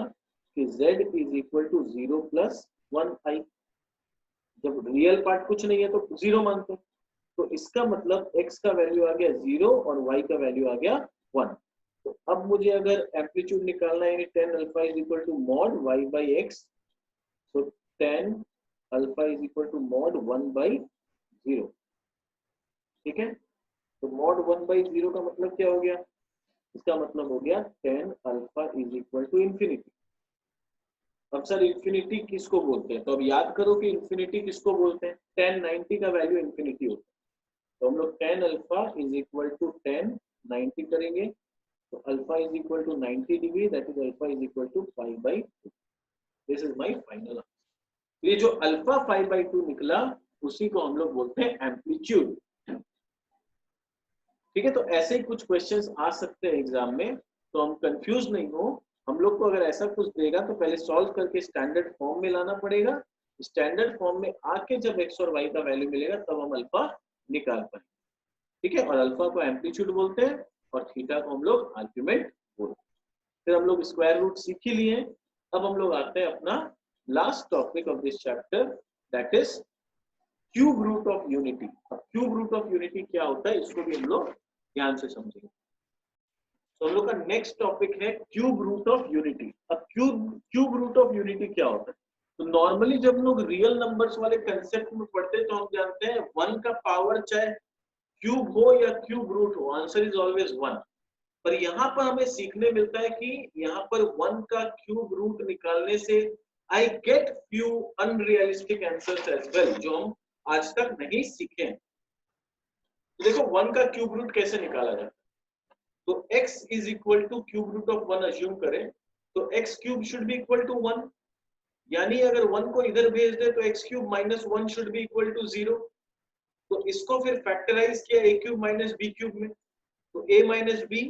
कि z is equal to 0 plus 1i। जब रियल पार्ट कुछ नहीं है तो 0 मानते हैं। तो इसका मतलब x का वैल्यू आ गया 0 और y का वैल्यू आ गया 1। तो अब मुझे अगर एम्पलीट्यूड निकालना है, यानी tan alpha is equal to mod y by x, तो tan alpha is equal to mod 1 by 0। ठीक है, तो मॉड 1 बाई 0 का मतलब क्या हो गया, इसका मतलब हो गया tan alpha is equal to infinity. अब सर इंफिनिटी किसको बोलते हैं, तो अब याद करो कि इंफिनिटी किसको बोलते हैं, tan 90 का वैल्यू इंफिनिटी होता है। तो हम लोग tan alpha is equal to tan 90 करेंगे, तो alpha is equal to 90 degree, that is alpha is equal to 5/2। This is my final answer. ये जो अल्फा 5/2 निकला उसी को हम लोग बोलते हैं एम्पलीट्यूड। ठीक है, तो ऐसे ही कुछ क्वेश्चंस आ सकते हैं एग्जाम में, तो हम कंफ्यूज नहीं हो। हम लोग को अगर ऐसा कुछ देगा तो पहले सॉल्व करके स्टैंडर्ड फॉर्म में लाना पड़ेगा। स्टैंडर्ड फॉर्म में आके जब x और y का वैल्यू मिलेगा तब हम अल्फा निकाल पाएंगे। ठीक है, और अल्फा को एम्पलीट्यूड बोलते हैं और थीटा को हम लोग आर्ग्यूमेंट बोलते हैं। फिर हम लोग स्क्वायर रूट सीख ही लिए। अब हम लोग आते हैं अपना last topic of this chapter, that is cube root of unity. अब क्यूब रूट ऑफ यूनिटी क्या होता है इसको भी हम लोग ध्यान से समझेंगे। तो हम लोग का नेक्स्ट टॉपिक है क्यूब रूट ऑफ यूनिटी। अब क्यूब रूट ऑफ यूनिटी क्या होता है, तो नॉर्मली जब लोग रियल नंबर्स वाले कंसेप्ट में पढ़ते हैं तो हम जानते हैं 1 का पावर चाहे क्यूब हो या क्यूब रूट हो, आंसर इज ऑलवेज 1। पर यहाँ पर हमें सीखने मिलता है कि यहाँ पर 1 का क्यूब रूट निकालने से I get few unrealistic answers as well, जो हम आज तक नहीं सीखे हैं। तो देखो 1 का क्यूब रूट कैसे निकाला जाता है, तो x is equal to cube root of 1 assume करें, तो x cube should be equal to 1, यानी अगर 1 को इधर भेज दे तो x cube minus 1 should be equal to 0। तो इसको फिर फैक्टराइज किया a cube minus b cube में, तो a minus b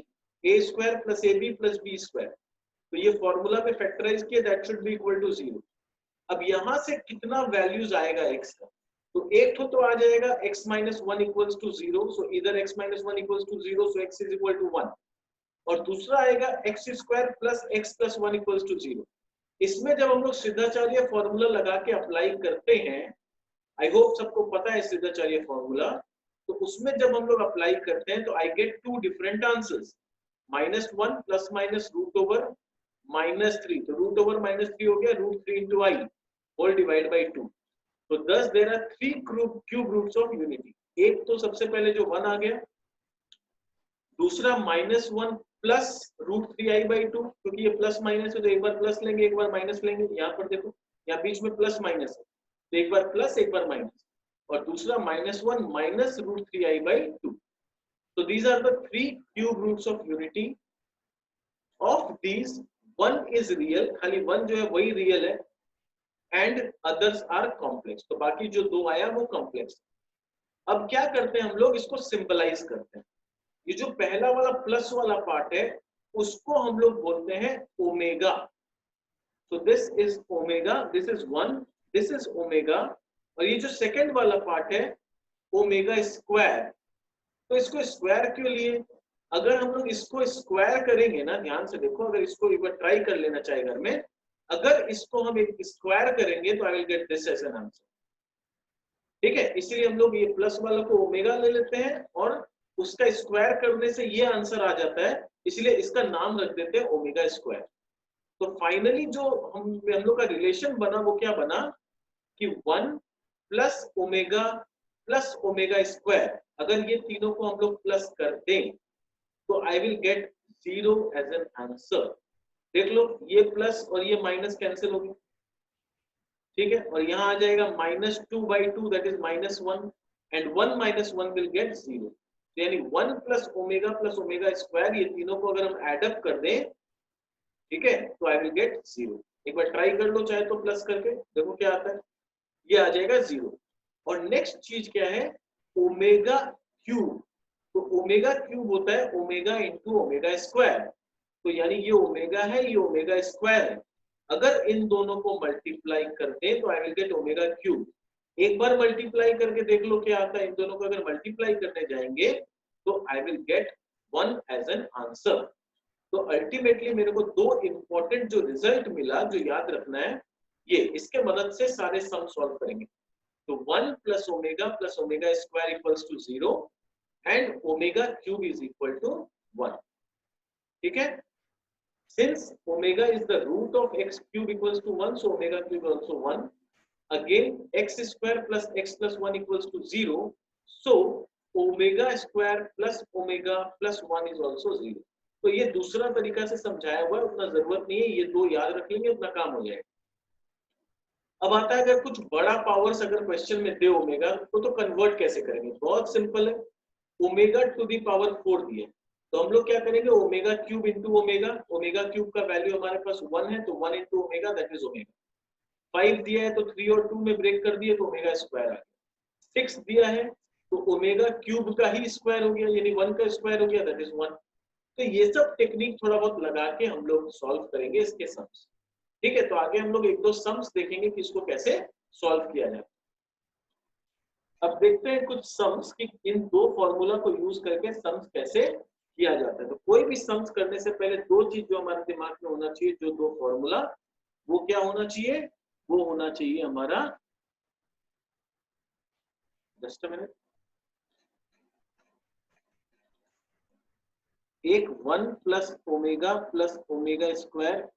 a square plus ab plus b square, तो ये फॉर्मूला में फैक्टराइज किया, that should be equal to 0। अब यहां से कितना वैल्यूज आएगा x का, तो एक तो आ जाएगा x minus 1 equals to 0, so इधर x minus 1 equals to 0, so x is equal to 1, और दूसरा आएगा x square plus x plus 1 equals to 0। इसमें जब हम लोग सिद्धाचार्य फॉर्मूला लगा के अप्लाई करते हैं, आई होप सबको पता है सिद्धाचार्य फॉर्मूला, तो उसमें जब हम लोग अप्लाई करते हैं तो I get two different answers, -1 plus minus root over -3, तो रूट ओवर -3 हो गया √3 into i whole divide by 2। तो thus there are 3 cube roots of unity. एक तो सबसे पहले जो 1 आ गया, दूसरा -1 प्लस √3i/2, क्योंकि ये प्लस माइनस है तो एक बार प्लस लेंगे एक बार माइनस लेंगे। यहाँ पर देखो यहाँ बीच में प्लस माइनस है, तो एक बार प्लस एक बार माइनस, और दूसरा -1 माइनस √3i/2। तो these are the 3 cube roots of unity. Of these 1 is real, खाली 1 जो है वही रियल है, एंड अदर्स आर कॉम्प्लेक्स, तो बाकी जो 2 आया वो कॉम्प्लेक्स। अब क्या करते हैं हम लोग, इसको सिंपलाइज करते हैं। ये जो पहला वाला प्लस वाला पार्ट है उसको हम लोग बोलते हैं omega. So this is omega, this is 1, this is omega, और ये जो सेकंड वाला पार्ट है ओमेगा स्क्वायर। तो इसको स्क्वायर क्यों लिए, अगर हम लोग इसको स्क्वायर करेंगे ना, ध्यान से देखो, अगर इसको एक बार ट्राई कर लेना चाहिए घर में, अगर इसको हम एक स्क्वायर करेंगे तो I will get this as an answer. ठीक है, इसलिए हम लोग ये प्लस वाला को ओमेगा ले लेते हैं और उसका स्क्वायर करने से ये आंसर आ जाता है, इसलिए इसका नाम रख देते हैं ओमेगा स्क्वायर। तो फाइनली जो हम लोग का रिलेशन बना वो क्या बना कि 1 प्लस ओमेगा स्क्वायर, अगर ये तीनों को हम लोग प्लस कर दें तो I will get 0 as an answer. देख लो ये प्लस और ये माइनस कैंसिल हो गया, ठीक है, और यहाँ आ जाएगा -2/2 that is -1, and 1 minus 1 will get 0। यानी 1 प्लस ओमेगा स्क्वायर, ये तीनों को अगर हम एड अप कर दें, ठीक है, तो आई विल गेट 0। एक बार ट्राई कर लो चाहे तो प्लस करके, देखो क्या आता है, ये आ जाएगा 0। और नेक्स्ट चीज क्या है, ओमेगा क्यूब। तो ओमेगा क्यूब होता है ओमेगा इंटू ओमेगा स्क्वायर, तो यानी ये ओमेगा है ये ओमेगा स्क्वायर है, अगर इन दोनों को मल्टीप्लाई कर दें तो I will gate omega cube. एक बार मल्टीप्लाई करके देख लो क्या आता है, इन दोनों को अगर मल्टीप्लाई करने जाएंगे तो I will get 1 as an answer. तो अल्टीमेटली मेरे को दो इंपॉर्टेंट जो रिजल्ट मिला, जो याद रखना है, ये इसके मदद से सारे सम सॉल्व करेंगे। तो 1 plus omega square equals to 0 and omega cube is equal to 1। ठीक है, since omega is the root of x cube equals to 1, so omega cube also 1। Again x square plus x plus 1 equals to 0, so omega square plus omega plus 1 is also 0। तो ये दूसरा तरीका से समझाया हुआ है, उतना जरूरत नहीं है, ये दो याद रख लेंगे उतना काम हो जाएगा। अब आता है अगर कुछ बड़ा पावर्स अगर क्वेश्चन में दे ओमेगा तो कन्वर्ट कैसे करेंगे? बहुत सिंपल है, ओमेगा टू दी पावर 4 दिए तो हम लोग क्या करेंगे, omega cube into omega, omega cube का वैल्यू हमारे पास 1 है तो 1 into omega that is omega. 5 दिया है तो 3 और 2 में ब्रेक कर दिए तो ओमेगा स्क्वायर आ गया। 6 दिया है तो ओमेगा क्यूब का ही स्क्वायर हो गया, यानी 1 का स्क्वायर हो गया दैट इज 1। तो ये सब टेक्निक थोड़ा बहुत लगा के हम लोग सॉल्व करेंगे इसके सम्स। ठीक है, तो आगे हम लोग एक दो सम्स देखेंगे कि इसको कैसे सॉल्व किया जाए। अब देखते हैं कुछ सम्स कि इन दो फॉर्मूला को यूज करके सम्स कैसे किया जाता है। तो कोई भी सम्स करने से पहले दो चीज जो हमारे दिमाग में होना चाहिए, जो दो फॉर्मूला, वो क्या होना चाहिए? वो होना चाहिए हमारा, जस्ट अ मिनट, एक 1 plus omega square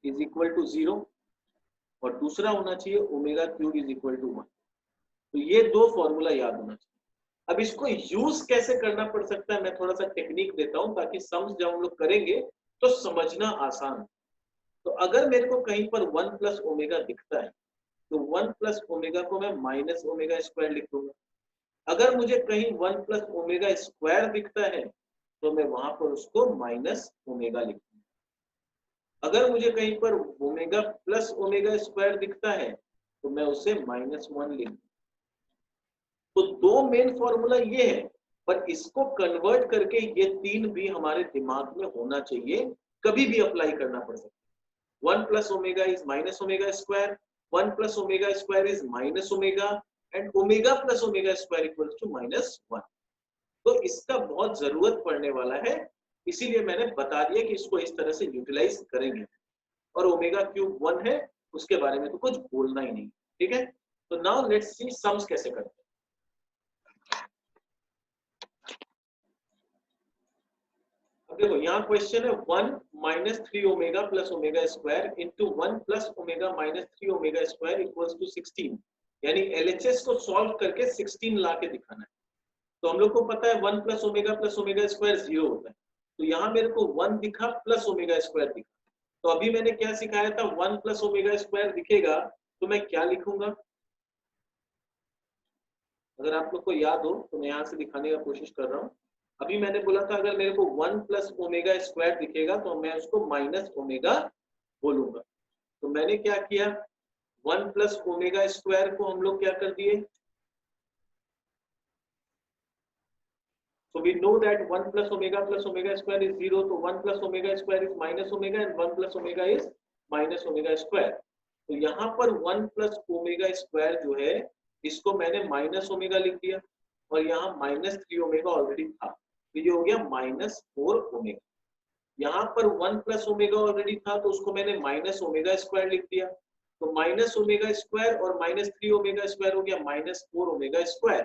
is equal to 0 और दूसरा होना चाहिए omega cube is equal to 1। तो ये दो फॉर्मूला याद होना चाहिए। अब इसको यूज कैसे करना पड़ सकता है, मैं थोड़ा सा टेक्निक देता हूं ताकि सम्स जब हम लोग करेंगे तो समझना आसान। तो अगर मेरे को कहीं पर 1 प्लस ओमेगा दिखता है तो 1 प्लस ओमेगा को मैं माइनस ओमेगा स्क्वायर लिख दूंगा। अगर मुझे कहीं 1 प्लस ओमेगा स्क्वायर दिखता है तो मैं वहां पर उसको माइनस ओमेगा लिख दूंगा। अगर मुझे कहीं पर ओमेगा प्लस ओमेगा स्क्वायर दिखता है तो मैं उसे -1 लिख दूंगा। तो दो मेन फॉर्मूला ये है, पर इसको कन्वर्ट करके ये तीन भी हमारे दिमाग में होना चाहिए, कभी भी अप्लाई करना पड़ सकता है। 1 plus omega is minus omega square, 1 plus omega square is minus omega and omega plus omega square equals to -1। तो इसका बहुत जरूरत पड़ने वाला है, इसीलिए मैंने बता दिया कि इसको इस तरह से यूटिलाइज करेंगे। और ओमेगा क्यूब 1 है, उसके बारे में तो कुछ बोलना ही नहीं। ठीक है, तो नाउ लेट्स सी सम्स कैसे करते हैं। देखो यहाँ क्वेश्चन है 1 minus 3 omega plus omega square into 1 plus omega minus 3 omega square equals to 16, यानी एलएचएस को सॉल्व करके 16 ला के दिखाना है। तो हम लोग को पता है 1 प्लस ओमेगा स्क्वायर 0 होता है, तो यहाँ मेरे को 1 दिखा प्लस ओमेगा स्क्वायर दिखा। तो अभी मैंने क्या सिखाया था, 1 प्लस ओमेगा स्क्वायर दिखेगा तो मैं क्या लिखूंगा? अगर आप लोग को याद हो तो मैं यहाँ से दिखाने का कोशिश कर रहा हूँ। अभी मैंने बोला था अगर मेरे को 1 प्लस ओमेगा स्क्वायर दिखेगा तो मैं उसको माइनस ओमेगा बोलूंगा। तो मैंने क्या किया, 1 प्लस ओमेगा स्क्वायर को हम लोग क्या कर दिए, so we know that 1 plus omega square is 0, तो 1 plus omega square is minus omega and 1 plus omega is minus omega square। तो यहाँ पर 1 plus omega square जो है इसको मैंने माइनस ओमेगा लिख दिया और यहाँ -3 ओमेगा ऑलरेडी था, तो ये हो गया -4 ओमेगा। यहाँ पर 1 प्लस ओमेगा ऑलरेडी था तो उसको मैंने माइनस ओमेगा स्क्वायर लिख दिया, तो माइनस ओमेगा स्क्वायर और -3 ओमेगा स्क्वायर हो गया -4 ओमेगा स्क्वायर।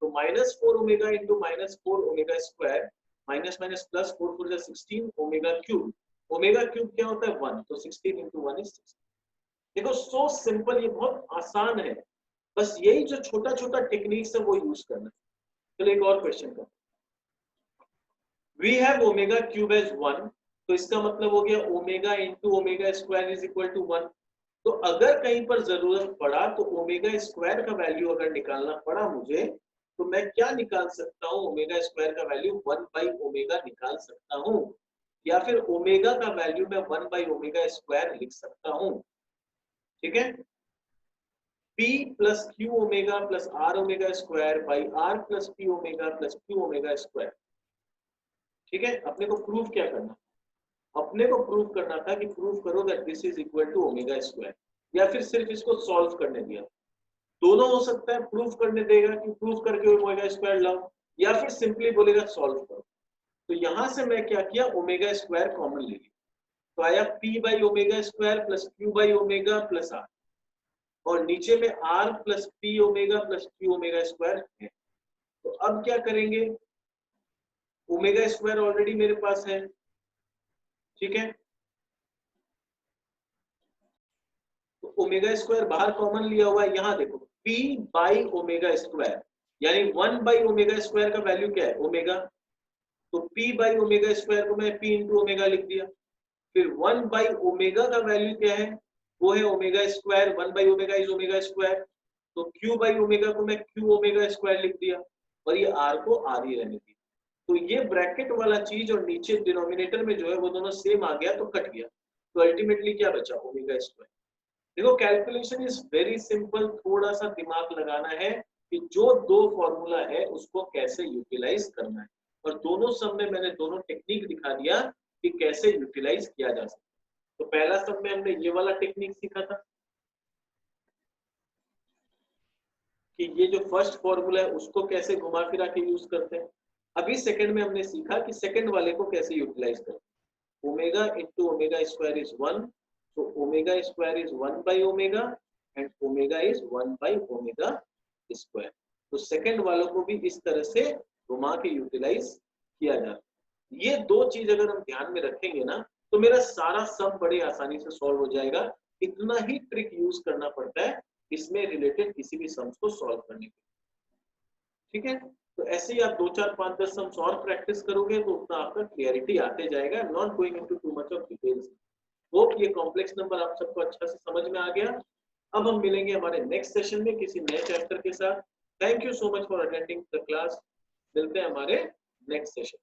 तो -4 omega into -4 omega square, minus minus plus 4 4 16 omega cube. Omega cube क्या होता है 1, तो 16 इंटू 1 इज 16। देखो सो सिंपल, ये बहुत आसान है, बस यही जो छोटा छोटा टेक्निक्स है वो यूज करना। चलो एक और क्वेश्चन करते हैं। We have omega cube as 1, तो इसका मतलब हो गया omega into omega square is equal to 1। तो अगर कहीं पर जरूरत पड़ा तो ओमेगा स्क्वायर का वैल्यू अगर निकालना पड़ा मुझे, तो मैं क्या निकाल सकता हूँ, ओमेगा स्क्वायर का वैल्यू 1 बाई ओमेगा निकाल सकता हूँ, या फिर ओमेगा का वैल्यू मैं 1 बाई ओमेगा स्क्वायर लिख सकता हूँ। ठीक है, P plus q omega plus r omega square by r plus p omega plus q omega square. ठीक है, अपने को प्रूव क्या करना, अपने को प्रूव करना था कि प्रूव करो that this is equal to omega square, या फिर सिर्फ इसको सॉल्व करने दिया। दोनों हो सकता है, प्रूफ करने देगा कि प्रूफ करके ओमेगा स्क्वायर लाओ, या फिर सिंपली बोलेगा सॉल्व करो। तो यहां से मैं क्या किया, ओमेगा स्क्वायर कॉमन ले लिया, तो आया p by omega square plus q by omega plus r, और नीचे में r plus p omega plus q omega square है। तो अब क्या करेंगे, ओमेगा स्क्वायर ऑलरेडी मेरे पास है, ठीक है, तो ओमेगा स्क्वायर बाहर कॉमन लिया हुआ है, यहाँ देखो p बाई ओमेगा स्क्वायर, यानी 1 बाई ओमेगा स्क्वायर का वैल्यू क्या है, ओमेगा, तो p बाई ओमेगा स्क्वायर को मैं p इंटू ओमेगा लिख दिया। फिर 1 बाई ओमेगा का वैल्यू क्या है, वो है omega square, 1 by omega is omega square, तो q बाई ओमेगा को मैं q ओमेगा स्क्वायर लिख दिया, और ये r को r ही रहने दिया। तो ये ब्रैकेट वाला चीज और नीचे डिनोमिनेटर में जो है वो दोनों सेम आ गया, तो कट गया, तो अल्टीमेटली क्या बचा, ओमेगा स्क्वायर। देखो कैलकुलेशन इज वेरी सिंपल, थोड़ा सा दिमाग लगाना है कि जो दो फॉर्मूला है उसको कैसे यूटिलाइज करना है, और दोनों सब में मैंने दोनों टेक्निक दिखा दिया कि कैसे यूटिलाइज किया जा सकता है। तो पहला सब में हमने ये वाला टेक्निक सीखा था कि ये जो फर्स्ट फॉर्मूला है उसको कैसे घुमा फिरा के यूज करते हैं। अभी सेकंड में हमने सीखा कि सेकंड वाले को कैसे यूटिलाइज करते हैं। Omega into omega square is 1, तो omega square is 1 by omega and omega is 1 by omega square. तो सेकंड वालों को भी इस तरह से घुमा के यूटिलाइज किया जाता है। ये दो चीज अगर हम ध्यान में रखेंगे ना, तो मेरा सारा सम बड़े आसानी से सॉल्व हो जाएगा। इतना ही ट्रिक यूज करना पड़ता है इसमें रिलेटेड किसी भी सम्स को सॉल्व करने के, ठीक है। तो ऐसे ही आप 2 4 5 10 सम्स और प्रैक्टिस करोगे तो उतना आपका क्लियरिटी आते जाएगा। Not going into too much of details. Hope ये कॉम्प्लेक्स नंबर आप सबको अच्छा से समझ में आ गया। अब हम मिलेंगे हमारे नेक्स्ट सेशन में किसी नए चैप्टर के साथ। Thank you so much for attending the class. मिलते हैं हमारे नेक्स्ट सेशन।